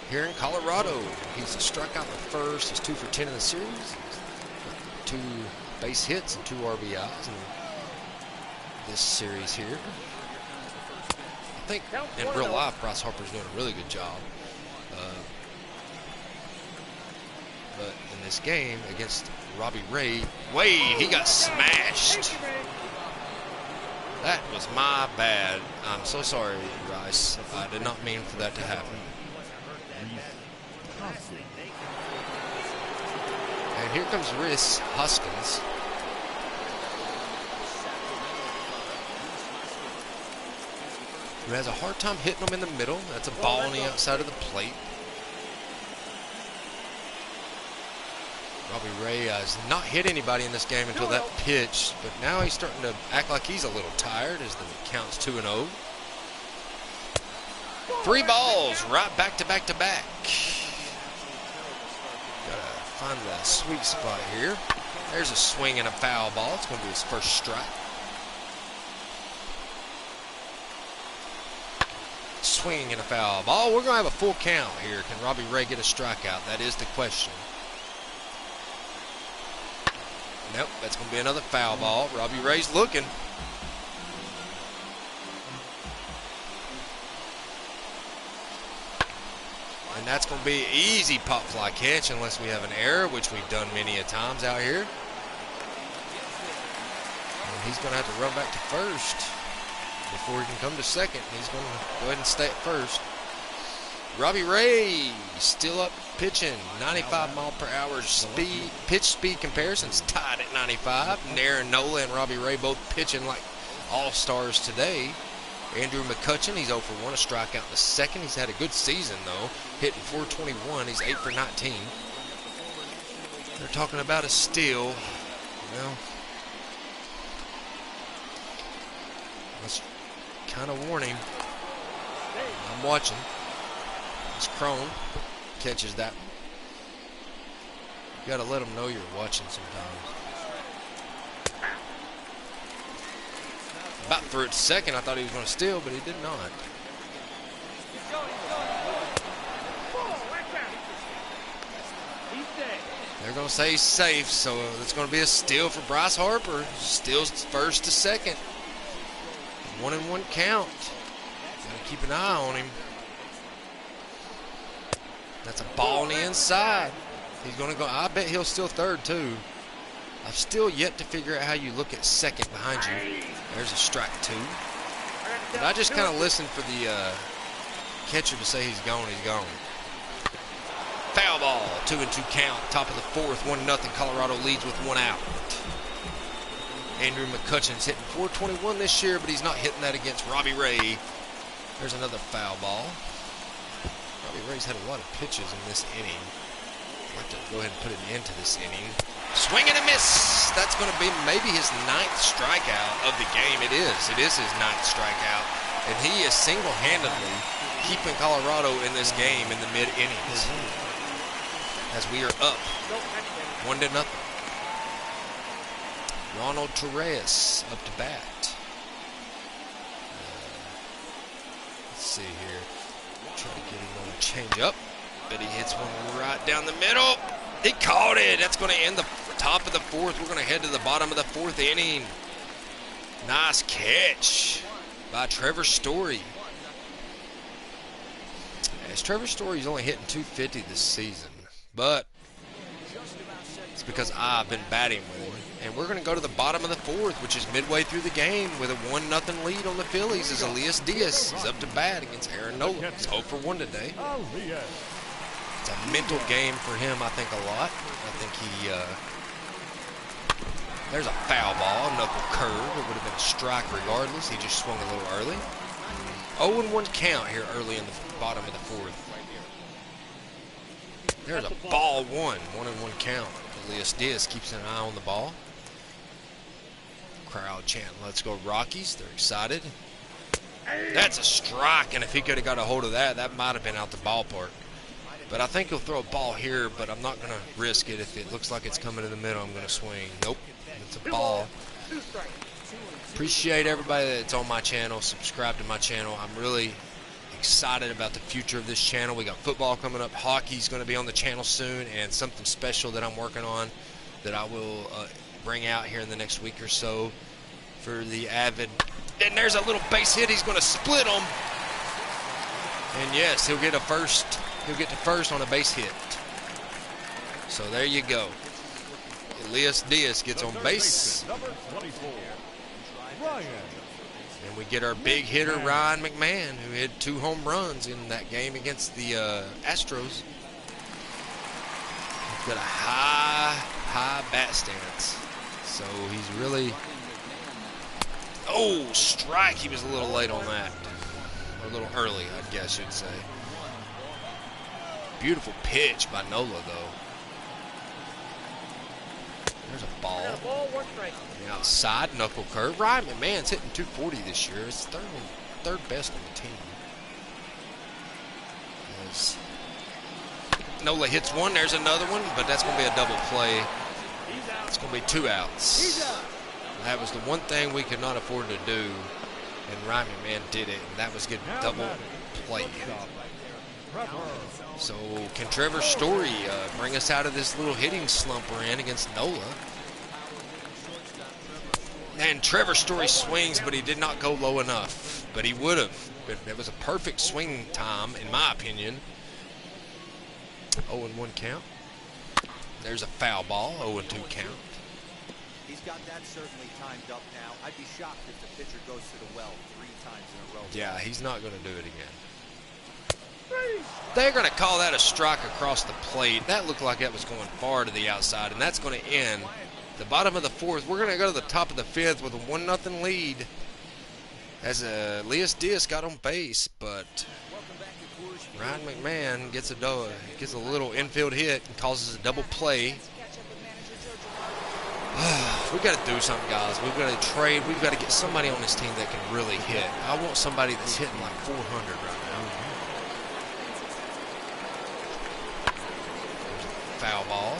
Here in Colorado, he's a strikeout in the first. He's 2 for 10 in the series. 2 base hits and 2 RBIs in this series here. I think in real life, Bryce Harper's doing a really good job. But in this game against Robbie Ray, he got smashed. That was my bad. I'm so sorry, Rice. I did not mean for that to happen. And here comes Rhys Hoskins. Who has a hard time hitting them in the middle. That's a ball on the outside of the plate. Robbie Ray has not hit anybody in this game until that pitch, but now he's starting to act like he's a little tired as the count's 2-0. 3 balls right back to back to back. Gotta find the sweet spot here. There's a swing and a foul ball. It's going to be his first strike. Swing and a foul ball. We're going to have a full count here. Can Robbie Ray get a strikeout? That is the question. Nope, that's going to be another foul ball. Robbie Ray's looking. And that's going to be an easy pop fly catch unless we have an error, which we've done many a times out here. And he's going to have to run back to first before he can come to second. He's going to go ahead and stay at first. Robbie Ray still up pitching. 95 mile per hour speed. Pitch speed comparisons tied at 95. Aaron Nola and Robbie Ray both pitching like all-stars today. Andrew McCutcheon, he's 0 for 1, a strikeout in the second. He's had a good season, though, hitting .421. He's 8 for 19. They're talking about a steal. Well, that's kind of warning. I'm watching. As Crone catches that one. You got to let them know you're watching sometimes. About threw it to second. I thought he was going to steal, but he did not. They're going to say he's safe, so it's going to be a steal for Bryce Harper. Steals first to second. 1-1 count. Got to keep an eye on him. That's a ball on the inside. He's going to go. I bet he'll steal third, too. I've still yet to figure out how you look at second behind you. There's a strike 2. But I just kind of listened for the catcher to say he's gone. He's gone. Foul ball. 2-2 count. Top of the fourth. 1-0. Colorado leads with 1 out. Andrew McCutcheon's hitting .421 this year, but he's not hitting that against Robbie Ray. There's another foul ball. Robbie Ray's had a lot of pitches in this inning. I'd like to go ahead and put an end to this inning. Swing and a miss. That's going to be maybe his 9th strikeout of the game. It is. It is his 9th strikeout. And he is single-handedly keeping Colorado in this game in the mid-innings. As we are up 1-0. Ronald Torres up to bat. Let's see here. Try to get him on a change up. But he hits one right down the middle. He caught it. That's going to end the top of the fourth. We're going to head to the bottom of the 4th inning. Nice catch by Trevor Story. As Trevor Story's only hitting .250 this season. But it's because I've been batting with him. And we're going to go to the bottom of the 4th, which is midway through the game with a 1-0 lead on the Phillies as Elias Diaz is up to bat against Aaron Nola. He's 0 for 1 today. It's a mental game for him, I think, a lot. I think he, there's a foul ball, knuckle curve. It would have been a strike regardless. He just swung a little early. 0-1 count here early in the bottom of the 4th. There's a ball 1-1 count. Elias Diaz keeps an eye on the ball. Crowd chanting, "Let's go Rockies." They're excited. That's a strike, and if he could have got a hold of that, that might have been out the ballpark. But I think he'll throw a ball here, but I'm not going to risk it. If it looks like it's coming in the middle, I'm going to swing. Nope, it's a ball. Appreciate everybody that's on my channel. Subscribe to my channel. I'm really excited about the future of this channel. We got football coming up. Hockey's going to be on the channel soon, and something special that I'm working on that I will bring out here in the next week or so for the avid. And there's a little base hit. He's going to split them. And yes, he'll get a first. He'll get to first on a base hit. So there you go. Elias Diaz gets on base. And we get our big hitter, Ryan McMahon, who hit 2 home runs in that game against the Astros. He's got a high bat stance. So he's really... Oh, strike. He was a little late on that. Or a little early, I guess you'd say. Beautiful pitch by Nola, though. There's a ball. The outside knuckle curve. Ryan McMahon's hitting .240 this year. It's third best on the team. As Nola hits one. There's another one, but that's going to be a double play. It's going to be 2 outs. That was the one thing we could not afford to do, and Ryan McMahon did it, and that was get double play. So can Trevor Story bring us out of this little hitting slump we're in against Nola? And Trevor Story swings, but he did not go low enough. But he would have. It was a perfect swing time, in my opinion. 0-1 count. There's a foul ball, 0-2 count. He's got that certainly timed up now. I'd be shocked if the pitcher goes to the well 3 times in a row. Yeah, he's not going to do it again. They're going to call that a strike across the plate. That looked like that was going far to the outside, and that's going to end the bottom of the 4th. We're going to go to the top of the 5th with a 1-0 lead as Elias Diaz got on base, but Ryan McMahon gets a little infield hit and causes a double play. We've got to do something, guys. We've got to trade. We've got to get somebody on this team that can really hit. I want somebody that's hitting like 400 right now. Foul ball.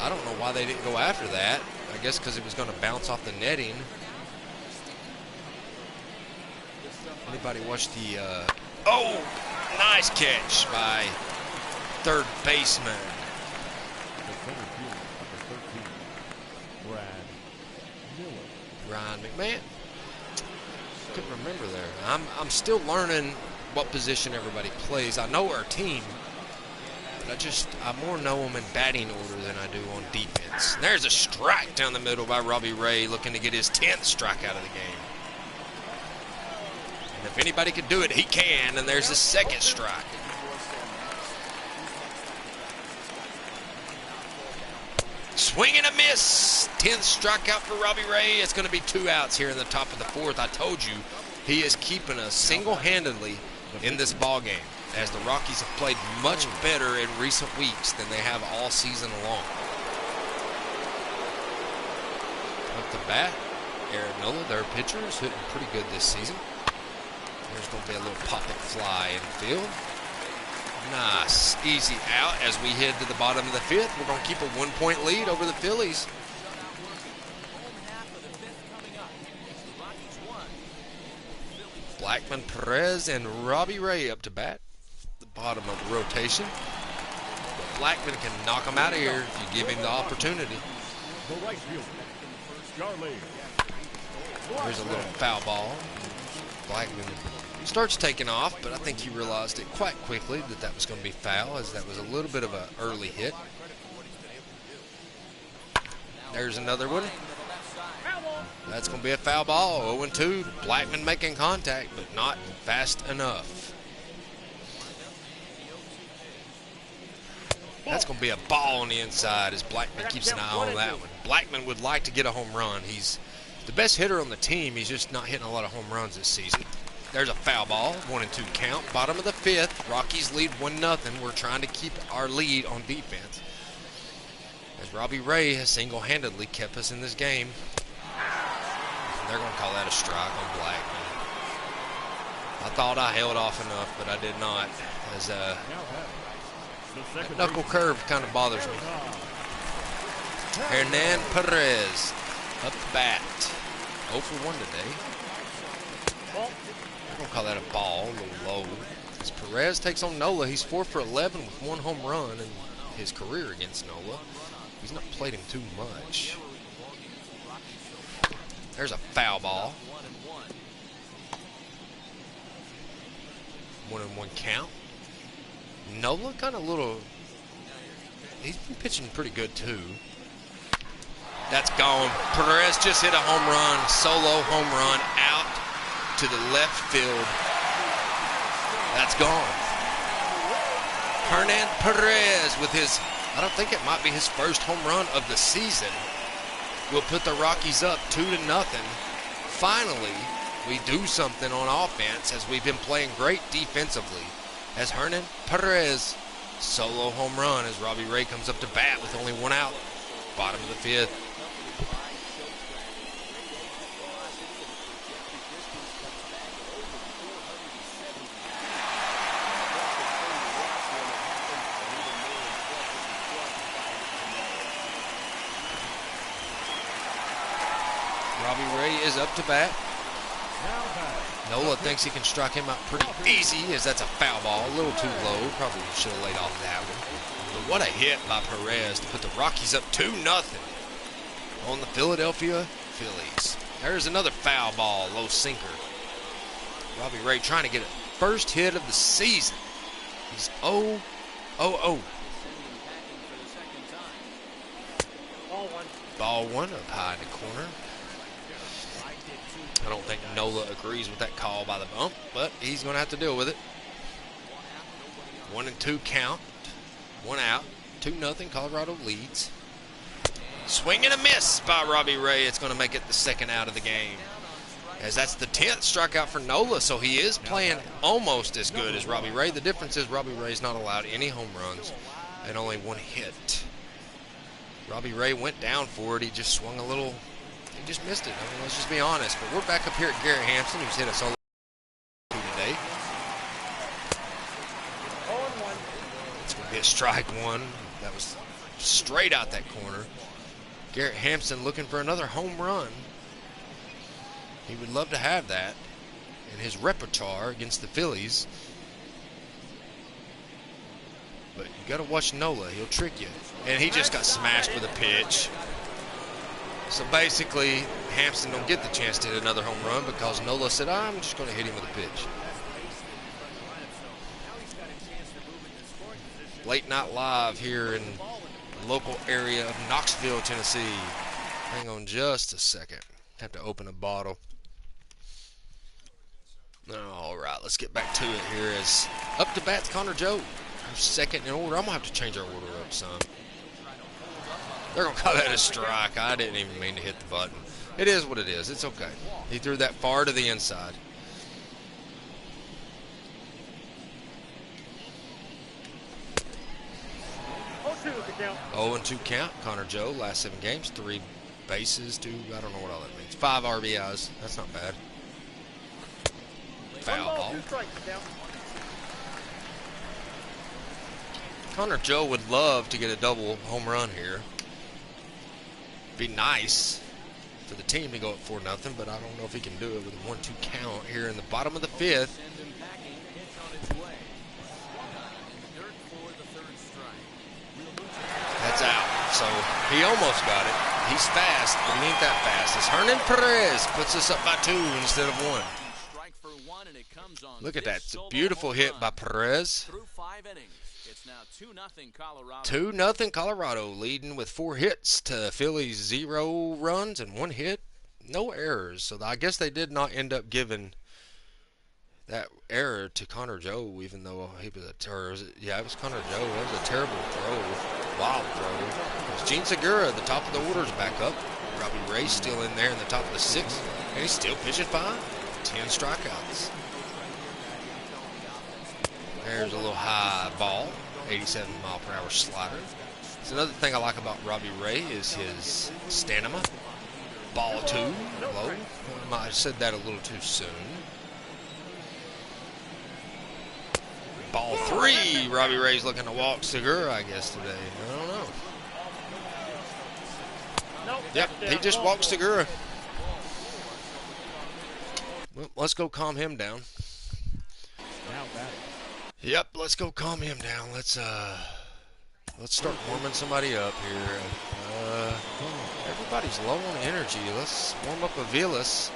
I don't know why they didn't go after that. I guess because it was going to bounce off the netting. Anybody watch the, oh, nice catch by third baseman. Ryan McMahon. Couldn't remember there. I'm still learning what position everybody plays. I know our team, but I more know them in batting order than I do on defense. And there's a strike down the middle by Robbie Ray, looking to get his 10th strikeout of the game. And if anybody can do it, he can. And there's the second strike. Swing and a miss. 10th strikeout for Robbie Ray. It's going to be 2 outs here in the top of the 4th. I told you, he is keeping us single-handedly in this ball game, as the Rockies have played much better in recent weeks than they have all season long. Up the bat, Aaron Nola, their pitcher, is hitting pretty good this season. There's going to be a little popping fly in the field. Nice, easy out as we head to the bottom of the 5th. We're going to keep a 1-point lead over the Phillies. Blackman, Perez, and Robbie Ray up to bat. The bottom of the rotation. But Blackman can knock him out of here if you give him the opportunity. There's a little foul ball. Blackman starts taking off, but I think he realized it quite quickly that was going to be foul, as that was a little bit of an early hit. There's another one. That's going to be a foul ball. 0-2. Blackman making contact, but not fast enough. That's going to be a ball on the inside as Blackman keeps an eye on that one. Blackman would like to get a home run. He's the best hitter on the team. He's just not hitting a lot of home runs this season. There's a foul ball. 1-2 count. Bottom of the 5th. Rockies lead 1-0. We're trying to keep our lead on defense, as Robbie Ray has single-handedly kept us in this game. They're going to call that a strike on Blackman. I thought I held off enough, but I did not, as that knuckle curve kind of bothers me. Hernan Perez up the bat. 0 for 1 today. I'm going to call that a ball, a little low. As Perez takes on Nola, he's 4 for 11 with 1 home run in his career against Nola. He's not played him too much. There's a foul ball. 1-1 count. Nola kind of he's been pitching pretty good too. That's gone. Perez just hit a home run, solo home run out to the left field. That's gone. Hernan Perez with his, I don't think it might be his first home run of the season, will put the Rockies up 2-0. Finally, we do something on offense, as we've been playing great defensively. As Hernan Perez, solo home run as Robbie Ray comes up to bat with only 1 out. Bottom of the 5th. Robbie Ray is up to bat. Nola thinks he can strike him out pretty easy, as that's a foul ball. A little too low. Probably should have laid off that one. But what a hit by Perez to put the Rockies up 2-0 on the Philadelphia Phillies. There's another foul ball, low sinker. Robbie Ray trying to get a first hit of the season. He's 0-0. Ball 1 up high in the corner. I don't think Nola agrees with that call by the bump, but he's going to have to deal with it. 1-2 count. 1 out. 2-0. Colorado leads. Swing and a miss by Robbie Ray. It's going to make it the 2nd out of the game, as that's the 10th strikeout for Nola, so he is playing almost as good as Robbie Ray. The difference is Robbie Ray's not allowed any home runs and only 1 hit. Robbie Ray went down for it. He just swung a little. He just missed it. I mean, let's just be honest. But we're back up here at Garrett Hampson, who's hit us all today. It's going to be a strike 1. That was straight out that corner. Garrett Hampson looking for another home run. He would love to have that. in his repertoire against the Phillies. But you got to watch Nola. He'll trick you. And he just got smashed with a pitch. So basically, Hampson don't get the chance to hit another home run because Nola said, I'm just going to hit him with a pitch. Late Night Live here in the local area of Knoxville, Tennessee. Hang on just a second. Have to open a bottle. All right, let's get back to it here as up to bat's Connor Joe. Second in order. I'm going to have to change our order up some. They're going to call that a strike. I didn't even mean to hit the button. It is what it is. It's okay. He threw that far to the inside. Oh, 2 count. Connor Joe, last 7 games, 3 bases, 2, I don't know what all that means. 5 RBIs. That's not bad. Foul ball. Connor Joe would love to get a double home run here. Be nice for the team to go up 4-0, but I don't know if he can do it with a 1-2 count here in the bottom of the 5th. That's out. So he almost got it. He's fast, but he ain't that fast. As Hernan Perez puts us up by 2 instead of 1. Look at that. It's a beautiful hit by Perez. It's now 2-0 Colorado. 2-0 Colorado, leading with 4 hits to Phillies 0 runs and 1 hit, no errors. So I guess they did not end up giving that error to Connor Joe, even though he was a terror. Yeah, it was Connor Joe. That was a terrible throw, wild throw. It's Gene Segura, the top of the order's back up. Robbie Ray still in there in the top of the 6th, and he's still pitching fine. 10 strikeouts. There's a little high ball, 87-mile-per-hour slider. It's another thing I like about Robbie Ray is his stamina. Ball 2, low. I might have said that a little too soon. Ball 3. Robbie Ray's looking to walk Segura, I guess, today. I don't know. Yep, he just walked Segura. Well, let's go calm him down. Yep, let's go calm him down. Let's start warming somebody up here. Everybody's low on energy. Let's warm up Aviles,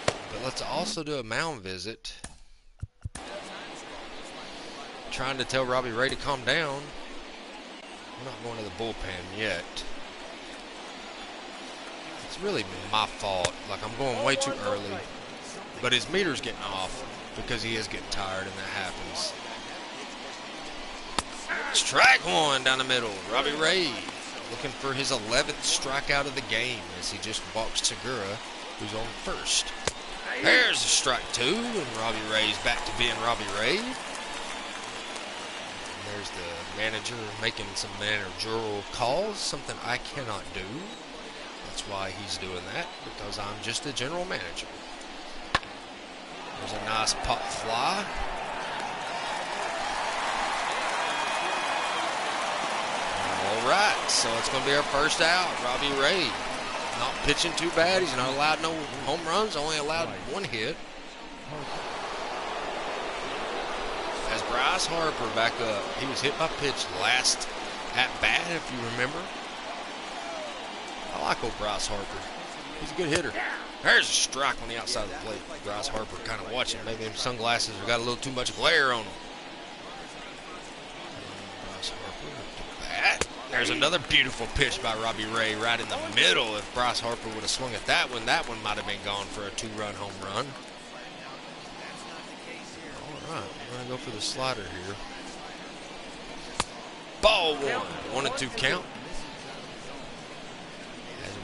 but let's also do a mound visit. Trying to tell Robbie Ray to calm down. I'm not going to the bullpen yet. It's really my fault. Like, I'm going way too early, but his meter's getting off because he is getting tired, and that happens. Strike 1 down the middle. Robbie Ray looking for his 11th strikeout of the game as he just walks Segura, who's on first. There's a strike 2, and Robbie Ray's back to being Robbie Ray. And there's the manager making some managerial calls, something I cannot do. That's why he's doing that, because I'm just a general manager. There's a nice pop fly. All right, so it's going to be our first out. Robbie Ray not pitching too bad. He's not allowed no home runs, only allowed 1 hit. As Bryce Harper back up. He was hit by pitch last at bat, if you remember. I like old Bryce Harper. He's a good hitter. There's a strike on the outside of the plate. Bryce Harper kind of watching. Maybe them sunglasses have got a little too much glare on them. Bryce Harper up to bat. There's another beautiful pitch by Robbie Ray right in the middle. If Bryce Harper would have swung at that one might have been gone for a 2-run home run. All right, we're going to go for the slider here. Ball 1. 1-2 count.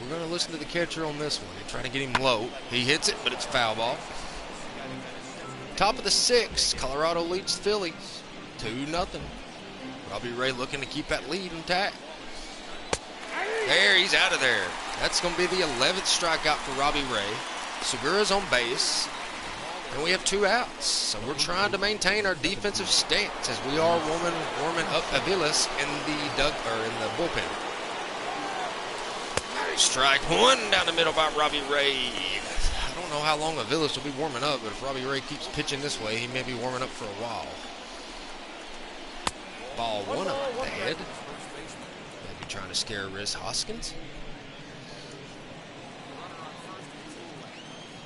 We're going to listen to the catcher on this one. He's trying to get him low. He hits it, but it's foul ball. Top of the 6th, Colorado leads Phillies 2-0. Robbie Ray looking to keep that lead intact. There, he's out of there. That's going to be the 11th strikeout for Robbie Ray. Segura's on base, and we have 2 outs. So we're trying to maintain our defensive stance as we are warming up Aviles in the bullpen. Strike 1 down the middle by Robbie Ray. I don't know how long Aviles will be warming up, but if Robbie Ray keeps pitching this way, he may be warming up for a while. Ball one up the head. Maybe trying to scare Riz Hoskins.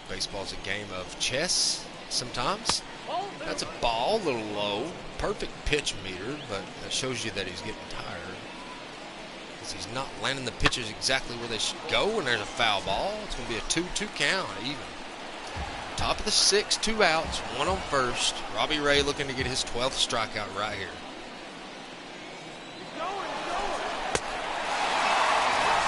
Baseball's a game of chess sometimes. That's a ball, a little low. Perfect pitch meter, but that shows you that he's getting tired. Because he's not landing the pitches exactly where they should go, and there's a foul ball. It's going to be a 2-2 count, even. Top of the 6, 2 outs, 1 on first. Robbie Ray looking to get his 12th strikeout right here.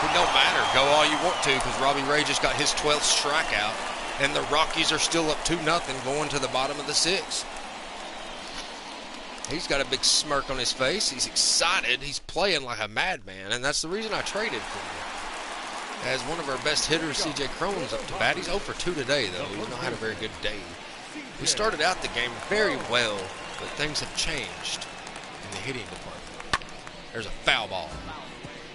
It don't matter. Go all you want to, because Robbie Ray just got his 12th strikeout, and the Rockies are still up 2-0 going to the bottom of the 6th. He's got a big smirk on his face. He's excited. He's playing like a madman, and that's the reason I traded for him. As one of our best hitters, C.J. Cron's up to bat. He's 0 for 2 today, though. He's not had a very good day. We started out the game very well, but things have changed in the hitting department. There's a foul ball.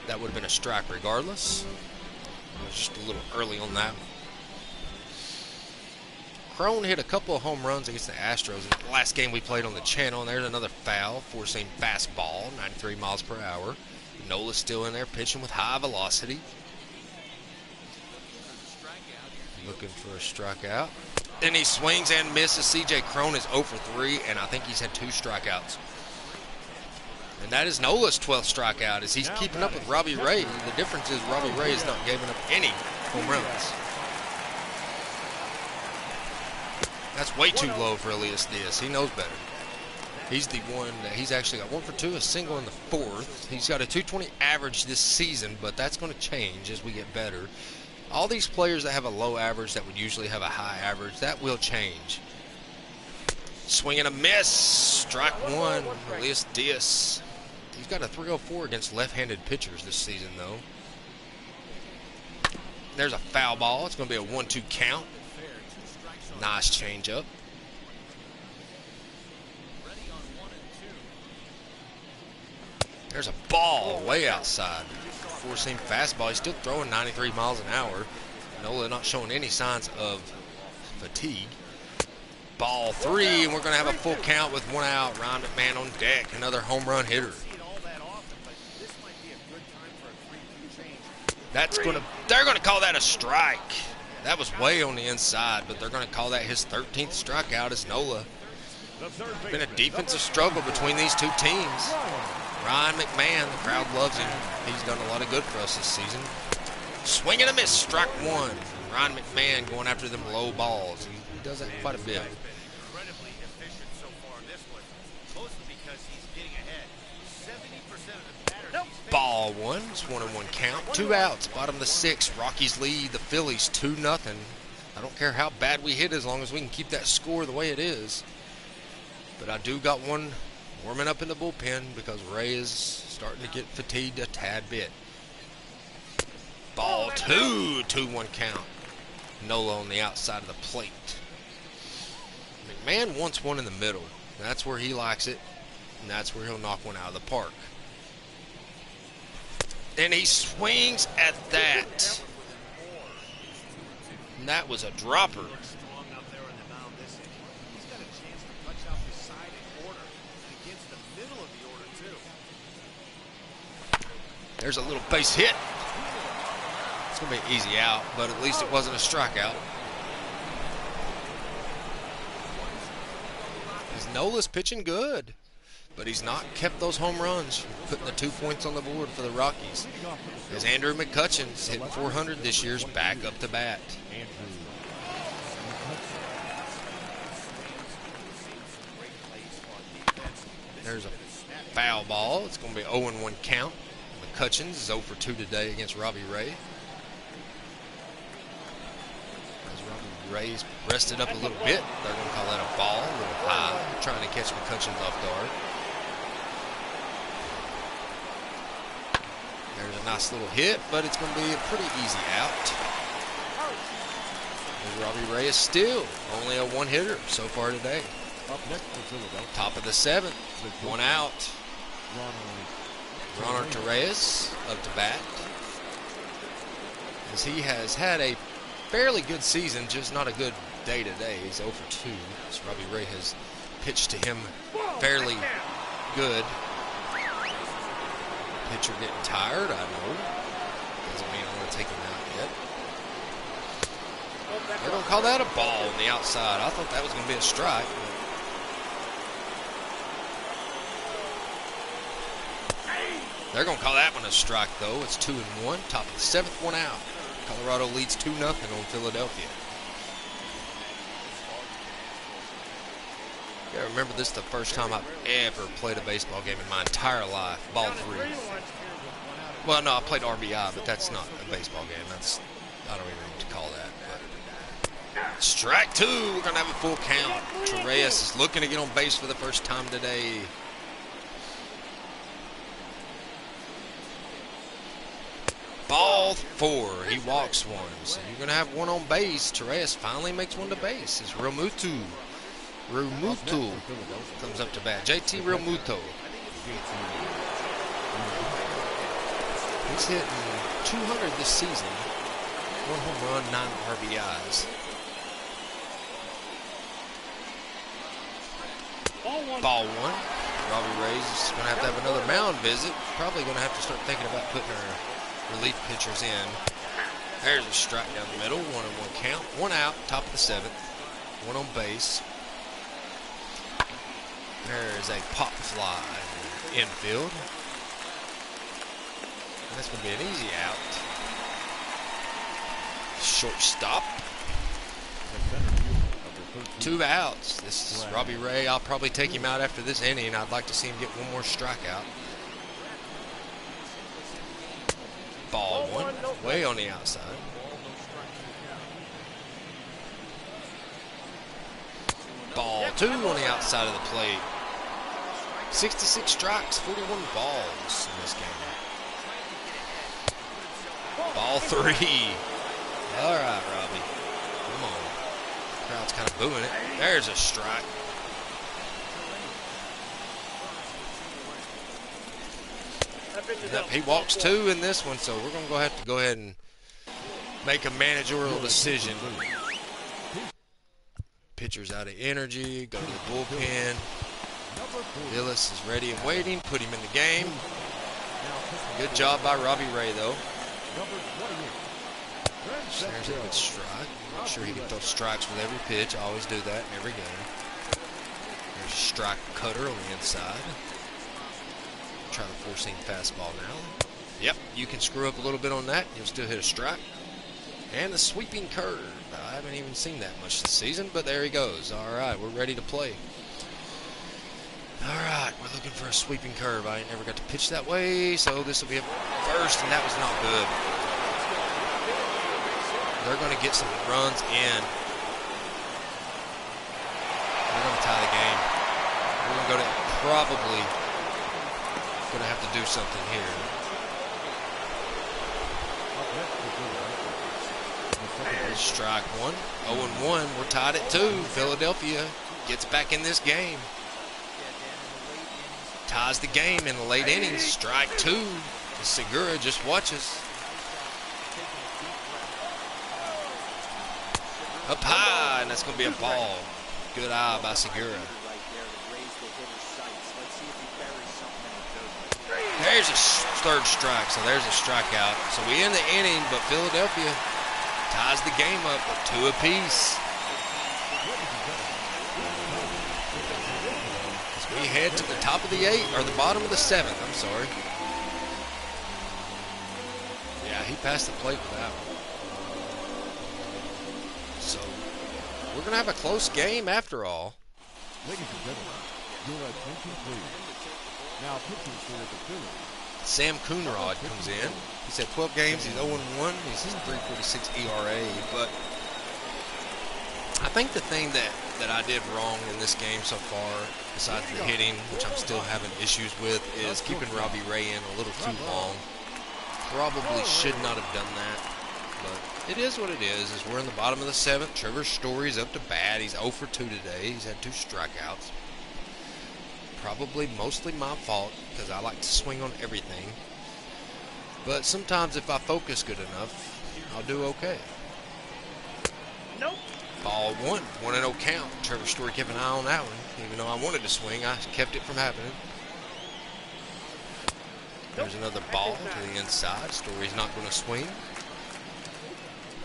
That would have been a strike regardless. It was just a little early on that. Cron hit a couple of home runs against the Astros in the last game we played on the channel, and there's another foul, four-seam fastball, 93 miles per hour. Nola's still in there pitching with high velocity. Looking for a strikeout. Then he swings and misses. C.J. Cron is 0 for 3, and I think he's had 2 strikeouts. And that is Nola's 12th strikeout as he's keeping up with Robbie Ray. The difference is Robbie Ray has not given up any home runs. That's way too low for Elias Diaz. He knows better. He's the one that he's actually got 1 for 2, a single in the 4th. He's got a 220 average this season, but that's going to change as we get better. All these players that have a low average that would usually have a high average, that will change. Swing and a miss. Strike 1, Elias Diaz. He's got a 304 against left-handed pitchers this season, though. There's a foul ball. It's going to be a 1-2 count. Nice changeup. There's a ball way outside. Four-seam fastball. He's still throwing 93 miles an hour. Nola not showing any signs of fatigue. Ball 3, and we're going to have a full count with 1 out. Ryan McMahon on deck, another home run hitter. They're going to call that a strike. That was way on the inside, but they're going to call that his 13th strikeout as Nola. It's been a defensive struggle between these two teams. Ryan McMahon, the crowd loves him. He's done a lot of good for us this season. Swing and a miss, strike 1. Ryan McMahon going after them low balls. He does that quite a bit. Incredibly efficient so far in this one, mostly because he's getting ahead. 70% of the batters he's facing. Ball 1. It's 1-1 count. 2 outs. Bottom of the 6th. Rockies lead the Phillies 2-0. I don't care how bad we hit as long as we can keep that score the way it is. But I do got one warming up in the bullpen because Ray is starting to get fatigued a tad bit. Ball 2. 2-1 count. Nola on the outside of the plate. McMahon wants one in the middle. That's where he likes it, and that's where he'll knock one out of the park. And he swings at that. And that was a dropper. There's a little base hit. It's going to be an easy out, but at least it wasn't a strikeout. Nola's pitching good, but he's not kept those home runs, putting the 2 points on the board for the Rockies. As Andrew McCutcheon's hitting 400 this year's back up to bat. There's a foul ball. It's going to be 0-1 count. McCutcheon's is 0 for 2 today against Robbie Ray. Ray's rested up a little bit. They're going to call that a ball, a little high. Trying to catch McCutcheon's off guard. There's a nice little hit, but it's going to be a pretty easy out. And Robbie Ray is still only a one-hitter so far today. Top of the 7th, 1 out. Ronald Reyes up to bat. As he has had a fairly good season, just not a good day-to-day. He's 0 for 2. So Robbie Ray has pitched to him fairly good. Pitcher getting tired, I know. Doesn't mean I'm going to take him out yet. They're going to call that a ball on the outside. I thought that was going to be a strike. They're going to call that one a strike, though. It's 2-1. Top of the 7th, one out. Colorado leads 2-0 on Philadelphia. Yeah, remember, this is the first time I've ever played a baseball game in my entire life. Ball 3. Well, no, I played RBI, but that's not a baseball game. That's, I don't even know what to call that. But strike 2. We're going to have a full count. Torres is looking to get on base for the first time today. Ball 4. He walks one. So you're going to have one on base. Torres finally makes one to base. It's Realmuto. Realmuto comes up to bat. JT Realmuto. He's hitting 200 this season. 1 home run, 9 RBIs. Ball 1. Robbie Ray's is going to have another mound visit. Probably going to have to start thinking about putting our relief pitchers in. There's a strike down the middle. 1-1 count. 1 out, top of the 7th. 1 on base. There's a pop fly infield. And that's going to be an easy out. Shortstop. 2 outs. This is Robbie Ray. I'll probably take him out after this inning. I'd like to see him get one more strikeout. Ball 1, way on the outside. Ball 2 on the outside of the plate. 66 strikes, 41 balls in this game. Ball 3. All right, Robbie. Come on. Crowd's kind of booing it. There's a strike. Yep, he walks 2 in this one, so we're going to have to go ahead and make a managerial decision. Pitcher's out of energy, go to the bullpen. Villas is ready and waiting, put him in the game. Good job by Robbie Ray, though. There's a good strike. Not sure he can throw strikes with every pitch. I always do that in every game. There's a strike cutter on the inside. Try the four-seam fastball now. Yep, you can screw up a little bit on that. You'll still hit a strike. And the sweeping curve. I haven't even seen that much this season, but there he goes. All right, we're ready to play. All right, we're looking for a sweeping curve. I ain't never got to pitch that way, so this will be a first, and that was not good. They're going to get some runs in. They're going to tie the game. We're going to go to probably going to have to do something here. Strike 1. 0-1. We're tied at 2. Philadelphia gets back in this game. Ties the game in the late innings. Strike 2. Segura just watches. Up high, and that's going to be a ball. Good eye by Segura. There's a third strike, so there's a strikeout. So we end the inning, but Philadelphia ties the game up with 2 apiece. As we head to the top of the 8th, or the bottom of the 7th, I'm sorry. Yeah, he passed the plate with that one. So we're going to have a close game after all. Ladies and gentlemen, your attention please. Now pitching for the Phillies. Sam Coonrod comes in. He's had 12 games. He's 0-1. He's 3.46 ERA. But I think the thing that I did wrong in this game so far, besides the hitting, which I'm still having issues with, is keeping Robbie Ray in a little too long. Probably should not have done that. But it is what it is. We're in the bottom of the 7th. Trevor Story's up to bat. He's 0 for 2 today. He's had 2 strikeouts. Probably mostly my fault because I like to swing on everything. But sometimes if I focus good enough, I'll do okay. Ball 1, 1-0 count. Trevor Story kept an eye on that one. Even though I wanted to swing, I kept it from happening. There's another ball to the inside. Story's not going to swing.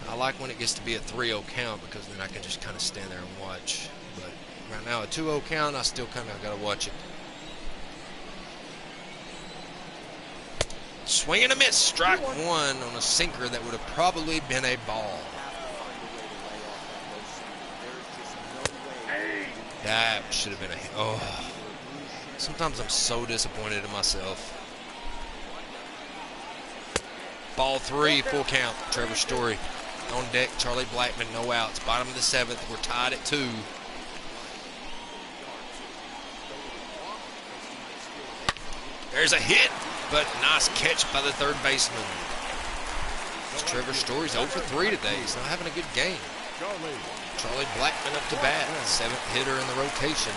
I like when it gets to be a 3-0 count because then I can just kind of stand there and watch. But right now, a 2-0 count, I still kind of got to watch it. Swing and a miss. Strike 1 on a sinker that would have probably been a ball. That should have been a... Oh. Sometimes I'm so disappointed in myself. Ball 3, full count. Trevor Story on deck. Charlie Blackmon, no outs. Bottom of the 7th. We're tied at 2. There's a hit, but nice catch by the third baseman. Trevor Story's 0 for 3 today. He's not having a good game. Charlie Blackmon up to bat. 7th hitter in the rotation.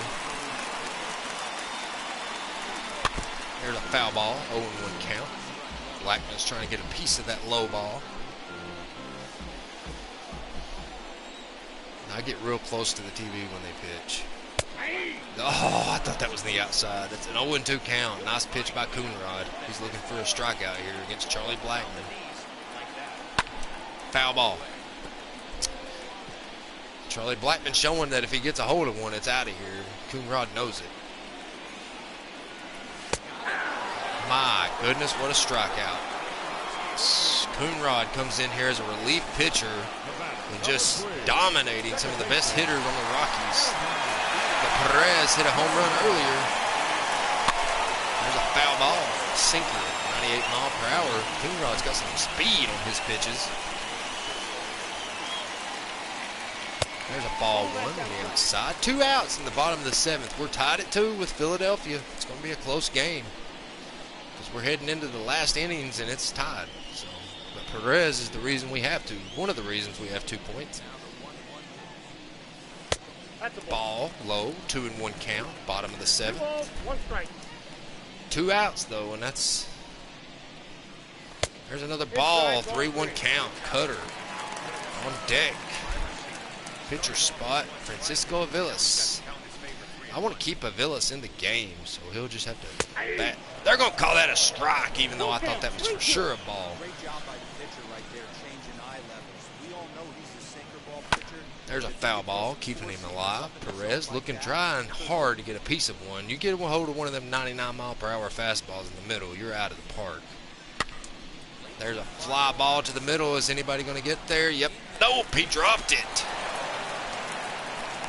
There's a foul ball. 0-1 count. Blackman's trying to get a piece of that low ball. I get real close to the TV when they pitch. Oh, I thought that was the outside. That's an 0-2 count. Nice pitch by Coonrod. He's looking for a strikeout here against Charlie Blackmon. Foul ball. Charlie Blackmon showing that if he gets a hold of one, it's out of here. Coonrod knows it. My goodness, what a strikeout. Coonrod comes in here as a relief pitcher and just dominating some of the best hitters on the Rockies. But Perez hit a home run earlier. There's a foul ball. Sinker, 98 mile per hour. Coonrod's got some speed on his pitches. There's a ball 1 on the outside. 2 outs in the bottom of the 7th. We're tied at 2 with Philadelphia. It's going to be a close game. We're heading into the last innings and it's tied. So, but Perez is the reason we have to. One of the reasons we have 2 points. Ball low, 2-1 count, bottom of the 7th. 2 outs though, and that's. There's another ball, 3-1 count. Cutter on deck. Pitcher spot, Francisco Aviles. I want to keep Aviles in the game, so he'll just have to bat. They're going to call that a strike, even though I thought that was for sure a ball. Great job by the pitcher right there, changing eye levels. We all know he's a sinker ball pitcher. There's a foul ball, keeping him alive. Perez looking, trying hard to get a piece of one. You get a hold of one of them 99 mile per hour fastballs in the middle, you're out of the park. There's a fly ball to the middle. Is anybody going to get there? Yep. Nope, he dropped it.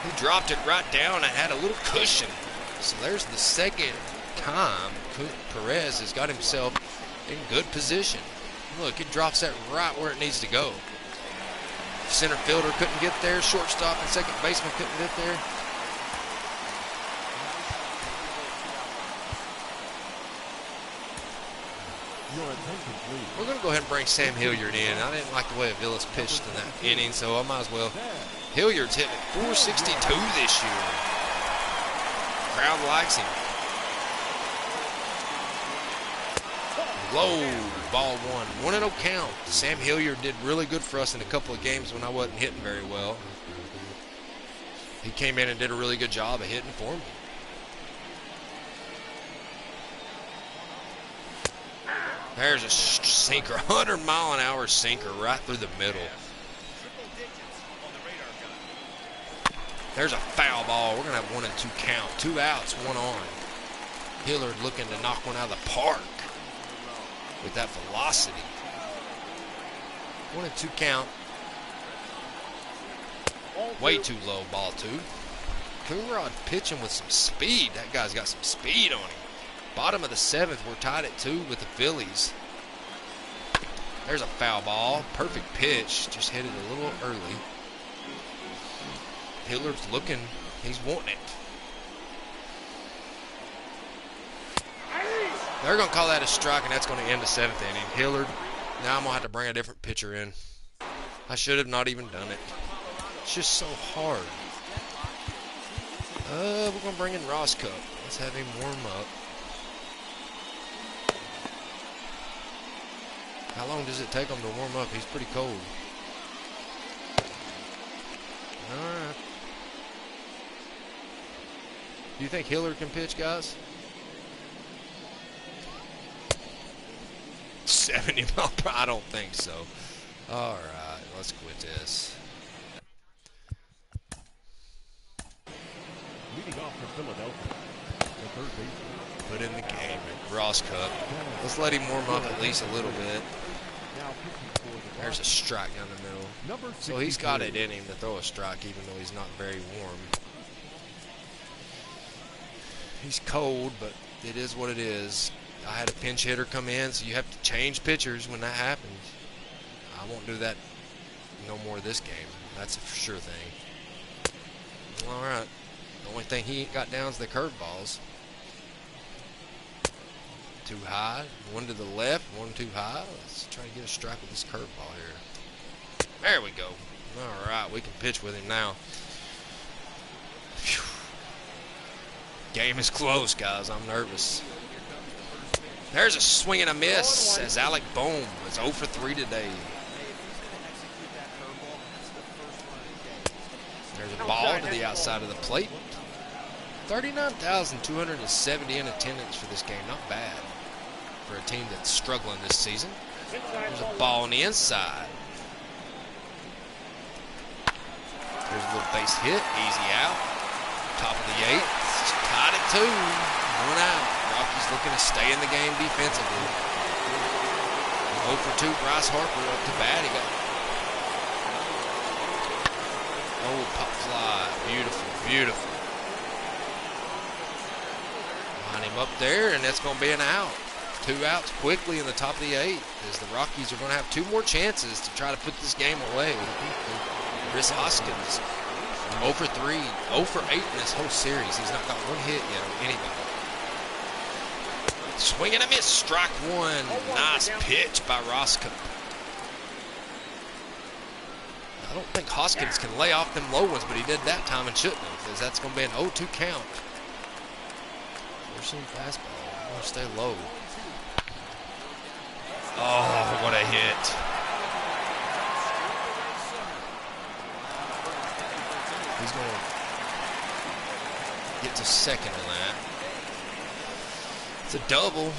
He dropped it right down and had a little cushion. So there's the second time Perez has got himself in good position. Look, it drops that right where it needs to go. Center fielder couldn't get there. Shortstop and second baseman couldn't get there. We're going to go ahead and bring Sam Hilliard in. I didn't like the way Aviles pitched in that inning, so I might as well. Hilliard's hitting 462 this year. Crowd likes him. Low, ball 1. 1-0 count. Sam Hilliard did really good for us in a couple of games when I wasn't hitting very well. He came in and did a really good job of hitting for me. There's a sinker, 100-mile-an-hour sinker right through the middle. There's a foul ball. We're going to have 1 and 2 count. 2 outs, 1 on. Hilliard looking to knock one out of the park with that velocity. 1 and 2 count. Way too low, ball 2. Coonrod pitching with some speed. That guy's got some speed on him. Bottom of the 7th, we're tied at 2 with the Phillies. There's a foul ball. Perfect pitch. Just hit it a little early. Hilliard's looking. He's wanting it. They're going to call that a strike, and that's going to end the 7th inning. Hilliard, now I'm going to have to bring a different pitcher in. I should have not even done it. It's just so hard. We're going to bring in Ross Cup. Let's have him warm up. How long does it take him to warm up? He's pretty cold. Do you think Hiller can pitch, guys? 70 mile per hour? I don't think so. All right, let's quit this. Leading off for Philadelphia, the third baseman. Put in the game at Ross Cup. Let's let him warm up at least a little bit. Now pitching for the There's a strike down the middle. number So he's got it 63. in him to throw a strike even though he's not very warm. He's cold, but it is what it is. I had a pinch hitter come in, so you have to change pitchers when that happens. I won't do that no more this game. That's a for sure thing. All right. The only thing he ain't got down is the curveballs. Too high. One to the left, one too high. Let's try to get a strike with this curveball here. There we go. All right, we can pitch with him now. Phew. Game is close, guys. I'm nervous. There's a swing and a miss as Alec Bohm is 0 for 3 today. There's a ball to the outside of the plate. 39,270 in attendance for this game. Not bad for a team that's struggling this season. There's a ball on the inside. There's a little base hit. Easy out. Top of the 8th. Tied at 2. 1 out. Rockies looking to stay in the game defensively. 0 for 2. Bryce Harper up to bat. He got. Oh, pop fly. Beautiful. Beautiful. Line him up there, and that's going to be an out. 2 outs quickly in the top of the 8th as the Rockies are going to have 2 more chances to try to put this game away. Chris Hoskins, 0 for 3, 0 for 8 in this whole series. He's not got 1 hit yet on anybody. Swing and a miss, strike 1. Nice pitch by Roscoe. I don't think Hoskins can lay off them low ones, but he did that time and shouldn't have, because that's going to be an 0-2 count. Forcing fastball. I'm going to stay low. Oh, what a hit. He's going to get to second on that. It's a double.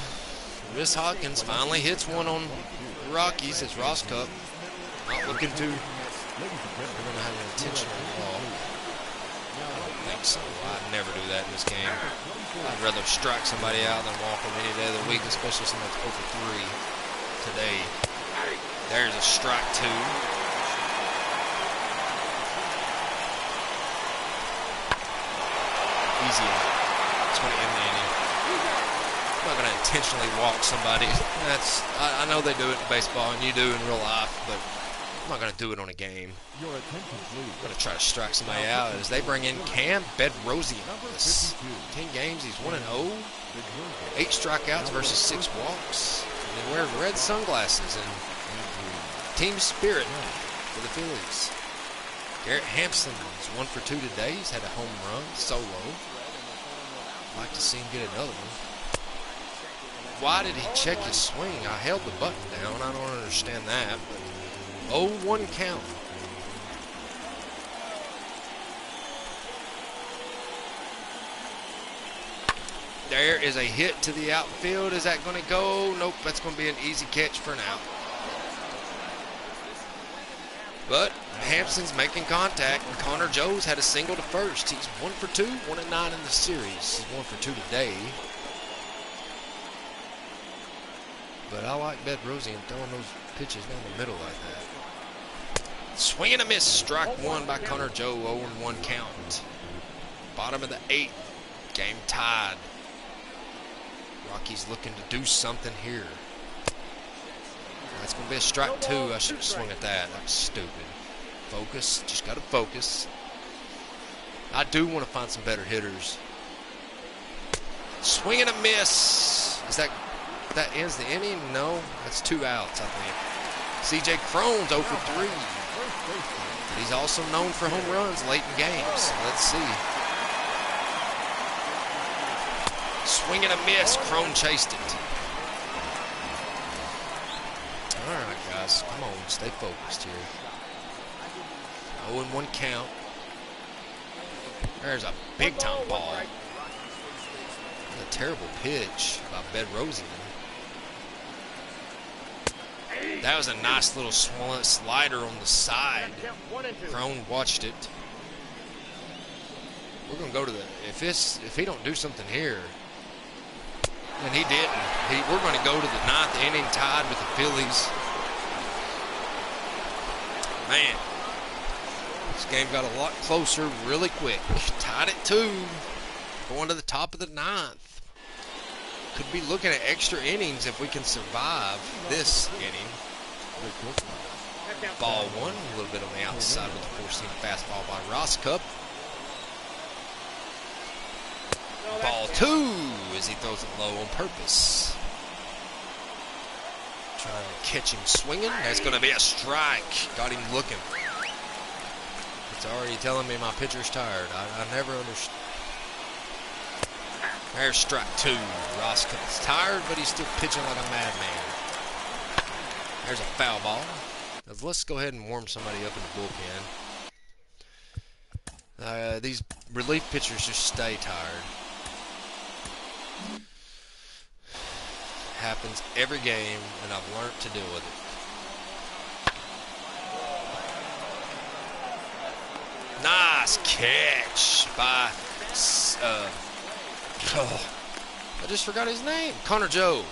Chris Hawkins finally hits one on the Rockies as Ross Cup. Not looking to. They're going to have an intentional ball. I don't think so. I'd never do that in this game. I'd rather strike somebody out than walk them any day of the week, especially something that's over 3 today. There's a strike 2. Easy out. That's what it ended. I'm not going to intentionally walk somebody. I know they do it in baseball and you do in real life, but I'm not going to do it on a game. Your attention, please. I'm going to try to strike somebody out as they bring in Cam Bedrosian. 10 games, he's 1-0. 8 strikeouts versus 6 walks. And they wear red sunglasses and team spirit for the Phillies. Garrett Hampson is 1 for 2 today. He's had a home run solo. I'd like to see him get another one. Why did he check his swing? I held the button down. I don't understand that. 0-1 count. There is a hit to the outfield. Is that going to go? Nope, that's going to be an easy catch for an out. But Hampson's making contact, and Connor Joe's had a single to first. He's 1 for 2, 1-9 in the series. He's 1 for 2 today. But I like Bedrosian throwing those pitches down the middle like that. Swing and a miss. Strike 1 by Connor Joe. 0-1 count. Bottom of the 8th. Game tied. Rockies looking to do something here. That's going to be a strike 2. I should have swung at that. That was stupid. Focus. Just got to focus. I do want to find some better hitters. Swing and a miss. Is that ends the inning? No. That's 2 outs, I think. C.J. Cron's 0 for 3. But he's also known for home runs late in games. So let's see. Swing and a miss. Cron chased it. All right, guys. Come on. Stay focused here. 0-1 count. There's a big-time ball. A terrible pitch by Bedrosian. That was a nice little slider on the side. Crone watched it. We're gonna go to the if he don't do something here, and he didn't. We're gonna go to the 9th inning tied with the Phillies. Man, this game got a lot closer really quick. Tied at 2, going to the top of the 9th. Could be looking at extra innings if we can survive this inning. Ball 1, a little bit on the outside with the 4-seam fastball by Roscup. Ball 2 as he throws it low on purpose. Trying to catch him swinging. That's going to be a strike. Got him looking. It's already telling me my pitcher's tired. I never understood. There's strike 2. Roscup's tired, but he's still pitching like a madman. There's a foul ball. Now let's go ahead and warm somebody up in the bullpen. These relief pitchers just stay tired. Happens every game, and I've learned to deal with it. Nice catch by I just forgot his name. Connor Joe.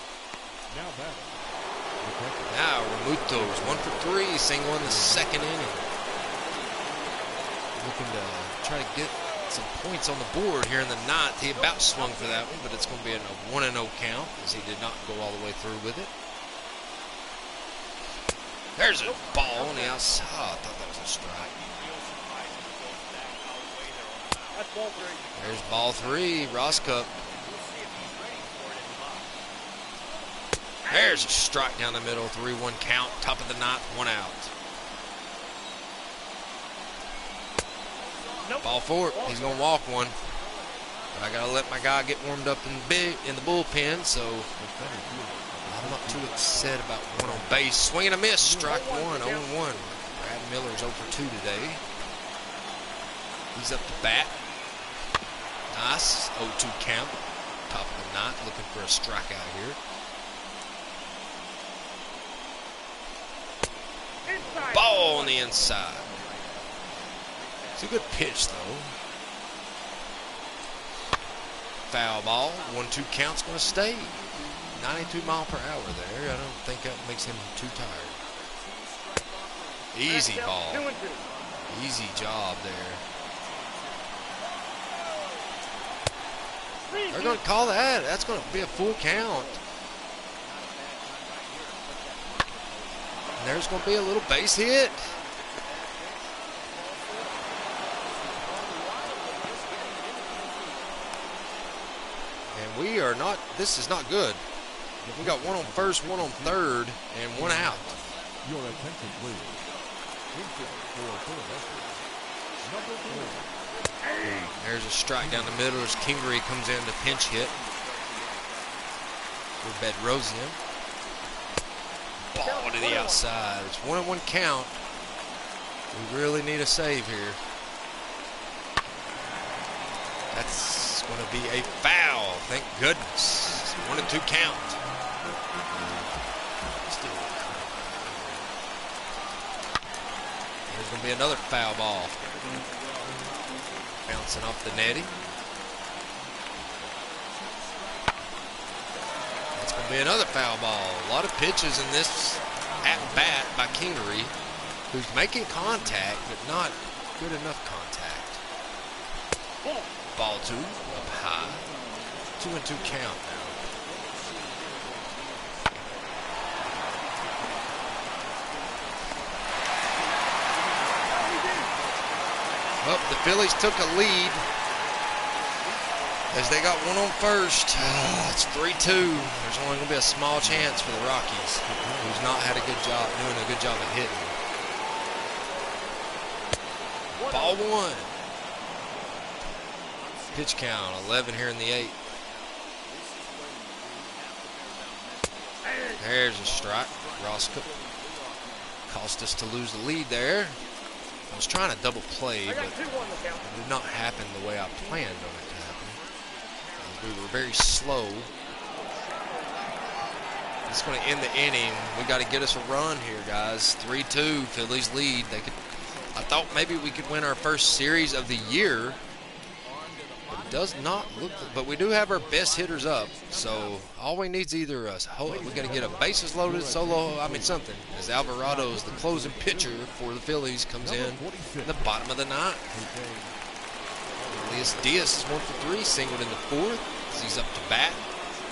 Now Ramuto's 1 for 3, single in the 2nd inning. Looking to try to get some points on the board here in the 9th. He about swung for that one, but it's going to be a 1-0 count as he did not go all the way through with it. There's a ball on the outside. Oh, I thought that was a strike. There's ball 3, Roscup. There's a strike down the middle, 3-1 count, top of the 9th, 1 out. Ball 4, he's going to walk one. But I got to let my guy get warmed up in the bullpen, so I'm not too upset about one on base. Swing and a miss, strike 1, 0-1. Brad Miller's 0 for 2 today. He's up to bat. Nice, 0-2 count, top of the 9th, looking for a strikeout here. Ball on the inside. It's a good pitch, though. Foul ball. 1-2 count's going to stay. 92 mile per hour there. I don't think that makes him too tired. Easy ball. Easy job there. They're going to call that. That's going to be a full count. And there's going to be a little base hit. And we are not, this is not good. We got 1 on first, 1 on third, and 1 out. Your attention, please. There's a strike down the middle as Kingery comes in to pinch hit for Bedrosian. Ball to the outside. It's 1-1 count. We really need a save here. That's going to be a foul. Thank goodness. 1-2 count. There's going to be another foul ball. Bouncing off the netting. That's going to be another foul ball. A lot of pitches in this at-bat by Kingery, who's making contact, but not good enough contact. Ball 2, up high. 2-2 count now. Well, the Phillies took a lead as they got 1 on first. It's 3-2. There's only going to be a small chance for the Rockies, who's not had a good job, doing a good job at hitting. Ball 1. Pitch count, 11 here in the 8th. There's a strike. Roscoe cost us to lose the lead there. I was trying to double play, but it did not happen the way I planned on it to happen. I was We were very slow. It's going to end the inning. We got to get us a run here, guys. 3-2, Phillies lead. I thought maybe we could win our first series of the year. It does not look, but we do have our best hitters up. So all we need is either we got to get a bases loaded something. As Alvarado's the closing pitcher for the Phillies comes in the bottom of the ninth. Elias Diaz is 1 for 3, singled in the fourth as he's up to bat.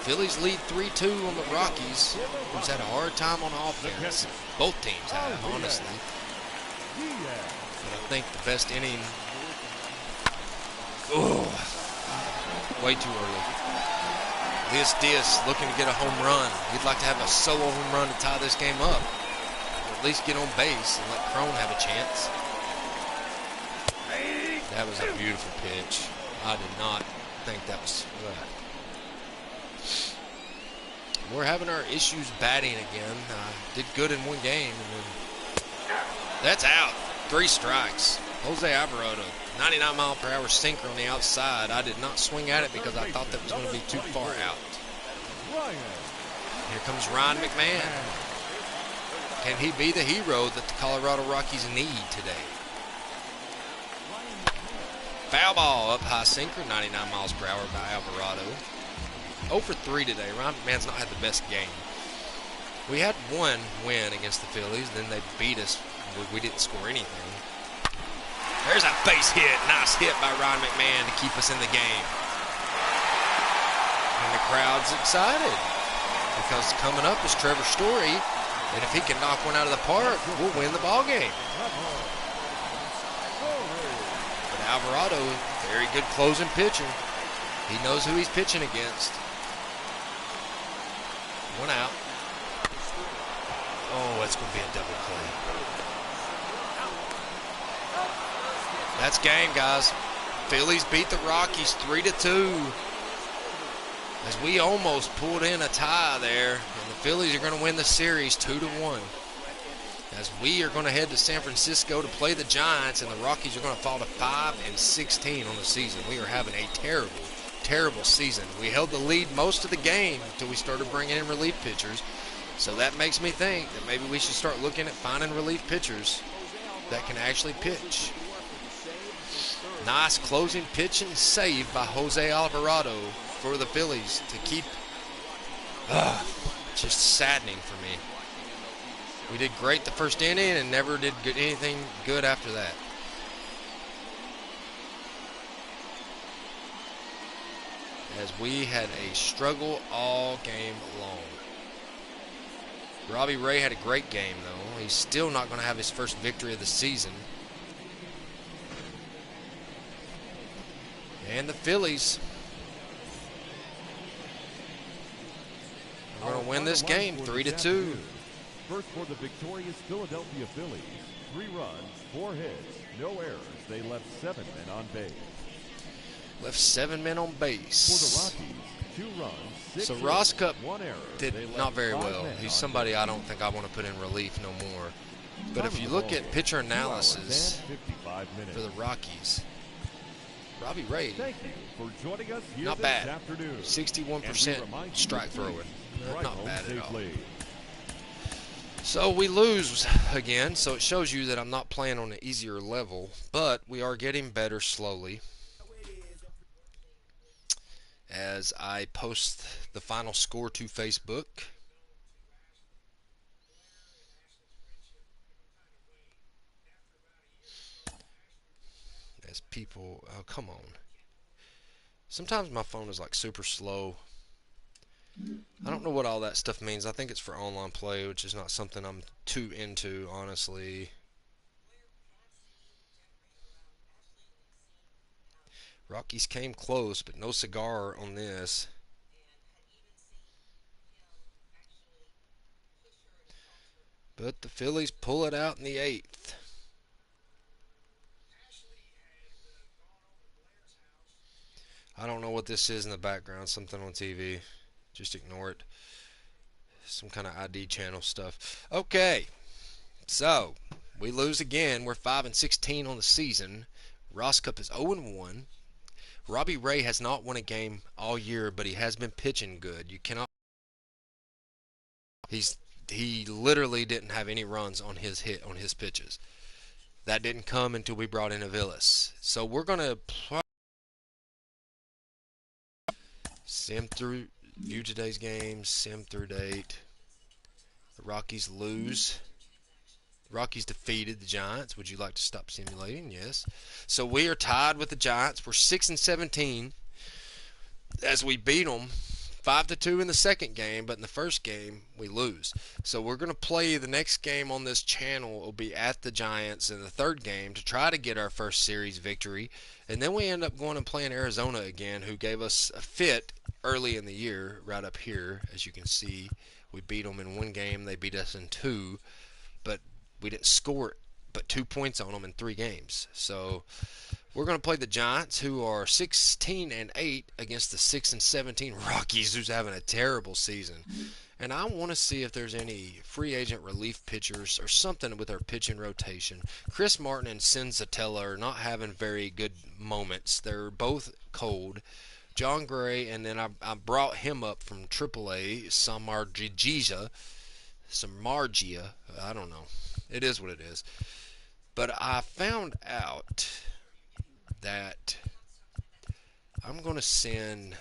Phillies lead 3-2 on the Rockies, who's had a hard time on offense. Both teams have, honestly. But I think the best inning. Way too early. Elias Diaz looking to get a home run. He'd like to have a solo home run to tie this game up, or at least get on base and let Crone have a chance. That was a beautiful pitch. I did not think that was. We're having our issues batting again. Did good in one game, and then that's out. 3 strikes. Jose Alvarado, 99-mile-per-hour sinker on the outside. I did not swing at it because I thought that was going to be too far out. Here comes Ryan McMahon. Can he be the hero that the Colorado Rockies need today? Foul ball, up high sinker, 99 miles per hour by Alvarado. 0 for 3 today. Ryan McMahon's not had the best game. We had one win against the Phillies, then they beat us. We didn't score anything. There's a base hit. Nice hit by Ryan McMahon to keep us in the game. And the crowd's excited because coming up is Trevor Story, and if he can knock one out of the park, we'll win the ball game. But Alvarado, very good closing pitcher. He knows who he's pitching against. 1 out. Oh, that's going to be a double play. That's game, guys. Phillies beat the Rockies 3-2. As we almost pulled in a tie there, and the Phillies are going to win the series 2-1. As we are going to head to San Francisco to play the Giants, and the Rockies are going to fall to 5-16 on the season. We are having a terrible season. We held the lead most of the game until we started bringing in relief pitchers. So that makes me think that maybe we should start looking at finding relief pitchers that can actually pitch. Nice closing pitch and save by Jose Alvarado for the Phillies to keep. Just saddening for me. We did great the first inning and never did anything good after that. As we had a struggle all game long. Robbie Ray had a great game, though. He's still not going to have his first victory of the season. And the Phillies are going to win this game 3-2. First for the victorious Philadelphia Phillies. 3 runs, 4 hits, no errors. They left 7 men on base. Left 7 men on base. For the Rockies, 2 runs, 6 So hits, Roscup 1 error. did They not left very 5 well. men He's on somebody base. I don't think I want to put in relief no more. But Time if of you the look ball at game, pitcher 2 hours analysis and 55 minutes. for the Rockies, Robbie Ray, Thank you for joining us here not this bad. afternoon. 61% And we remind you strike to throwing. drive Not home bad at all. safely. So we lose again, so it shows you that I'm not playing on an easier level, but we are getting better slowly. As I post the final score to Facebook. As people, oh come on. Sometimes my phone is like super slow. I don't know what all that stuff means. I think it's for online play, which is not something I'm too into, honestly. Rockies came close, but no cigar on this. But the Phillies pull it out in the 8th. I don't know what this is in the background. Something on TV. Just ignore it. Some kind of ID channel stuff. Okay. So, we lose again. We're 5-16 on the season. Ross Cup is 0-1. Robbie Ray has not won a game all year, but he has been pitching good. You cannot. He literally didn't have any runs on his pitches. That didn't come until we brought in Aviles. So we're gonna sim through view today's game, sim through date. The Rockies lose. The Rockies defeated the Giants. Would you like to stop simulating? Yes. So we are tied with the Giants. We're 6-17 as we beat them 5-2 in the second game, but in the first game we lose. So we're going to play the next game on this channel. Will be at the Giants in the third game to try to get our first series victory, and then we end up going and playing Arizona again, who gave us a fit early in the year. Right up here, as you can see, we beat them in one game. They beat us in two, but we didn't score but 2 points on them in 3 games. So we're going to play the Giants, who are 16-8, against the 6-17 Rockies, who's having a terrible season. And I want to see if there's any free agent relief pitchers or something with our pitching rotation. Chris Martin and Senzatella are not having very good moments. They're both cold. John Gray, and then I brought him up from AAA, Samardzija, I don't know. It is what it is. But I found out that I'm going to send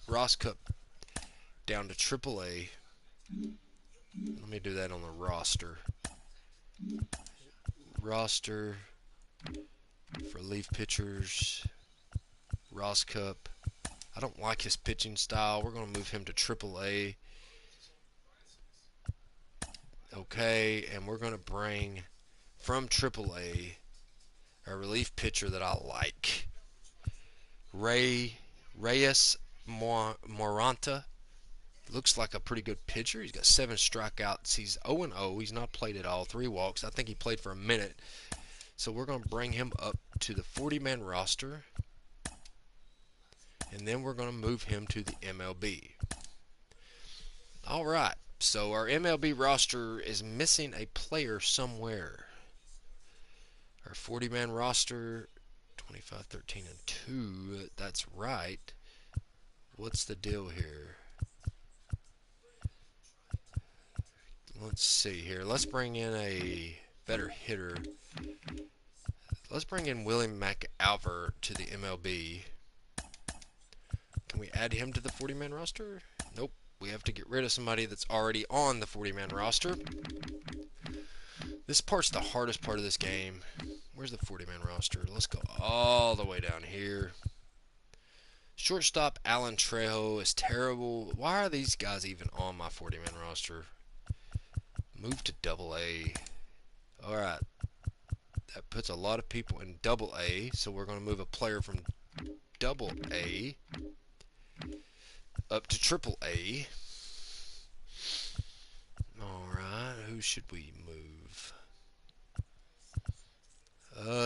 Ross Cup down to AAA. Let me do that on the roster. Roster for relief pitchers. Ross Cup. I don't like his pitching style. We're going to move him to AAA. Okay, and we're going to bring from AAA a relief pitcher that I like. Reyes Moranta. Looks like a pretty good pitcher. He's got 7 strikeouts. He's 0-0. He's not played at all. 3 walks. I think he played for a minute. So we're going to bring him up to the 40-man roster. And then we're going to move him to the MLB. All right. So our MLB roster is missing a player somewhere. Our 40-man roster, 25, 13, and 2. That's right. What's the deal here? Let's see here. Let's bring in a better hitter. Let's bring in William McAlver to the MLB. Can we add him to the 40-man roster? Nope. We have to get rid of somebody that's already on the 40-man roster. This part's the hardest part of this game. Where's the 40-man roster? Let's go all the way down here. Shortstop Alan Trejo is terrible. Why are these guys even on my 40-man roster? Move to AA. Alright. That puts a lot of people in AA. So we're going to move a player from AA up to AAA. Alright. Who should we move?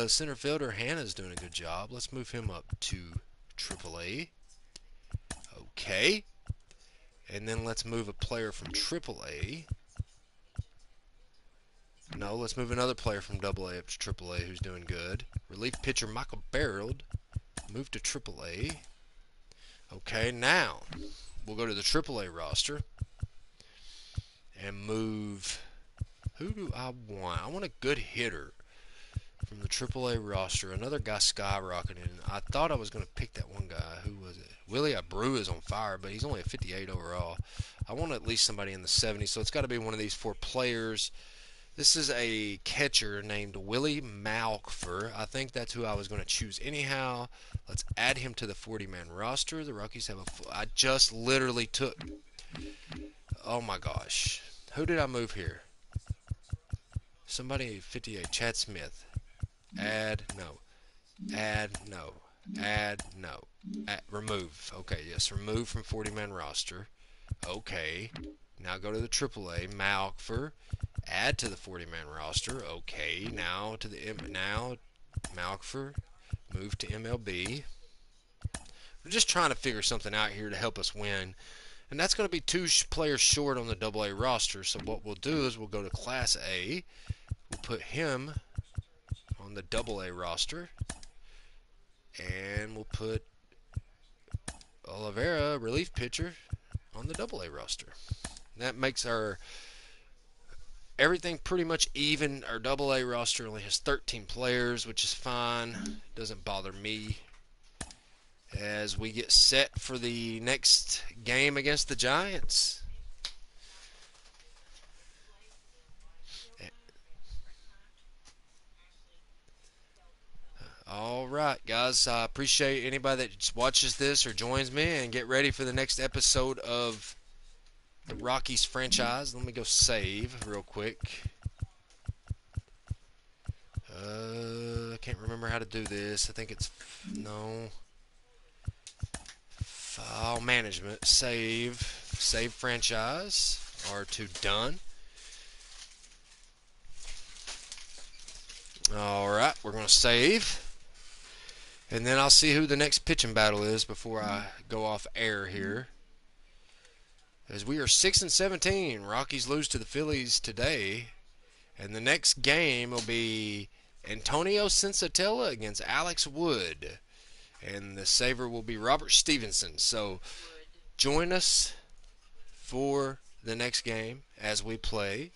Center fielder Hannah's doing a good job. Let's move him up to AAA. Okay. And then let's move a player from AAA. No, let's move another player from AA up to AAA who's doing good. Relief pitcher Michael Barreld. Move to AAA. Okay, now we'll go to the AAA roster and move. Who do I want? I want a good hitter from the AAA roster. Another guy skyrocketing. I thought I was going to pick that one guy. Who was it? Willie Abreu is on fire, but he's only a 58 overall. I want at least somebody in the 70s, so it's got to be one of these 4 players. This is a catcher named Willie Malkfer. I think that's who I was going to choose anyhow. Let's add him to the 40-man roster. The Rockies have I just literally took... Oh my gosh. Who did I move here? Somebody 58. Chad Smith. Add, no. Add, no. Add, no. Remove. Okay, yes. Remove from 40-man roster. Okay. Now go to the AAA. Malkfer. Add to the 40-man roster. Okay. Now to the Malkfer. Move to MLB. We're just trying to figure something out here to help us win. And that's going to be 2 players short on the AA roster. So what we'll do is we'll go to Class A. We'll put him on the AA roster. And we'll put Oliveira, relief pitcher, on the Double-A roster. That makes our everything pretty much even. Our Double-A roster only has 13 players, which is fine. Doesn't bother me. As we get set for the next game against the Giants. All right, guys. I appreciate anybody that watches this or joins me, and get ready for the next episode of the Rockies franchise. Let me go save real quick. I can't remember how to do this. I think it's no file management. Save franchise. R2 done. All right, we're gonna save. And then I'll see who the next pitching battle is before I go off air here. As we are 6-17, Rockies lose to the Phillies today, and the next game will be Antonio Sensatella against Alex Wood, and the saver will be Robert Stevenson. So join us for the next game as we play.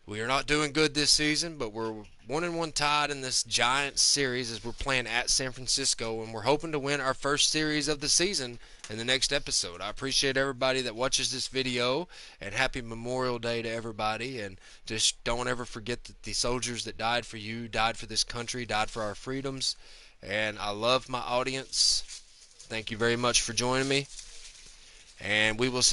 We are not doing good this season, but we're 1-1 tied in this Giants series as we're playing at San Francisco, and we're hoping to win our first series of the season in the next episode. I appreciate everybody that watches this video, and happy Memorial Day to everybody, and just don't ever forget that the soldiers that died for you, died for this country, died for our freedoms, and I love my audience. Thank you very much for joining me, and we will see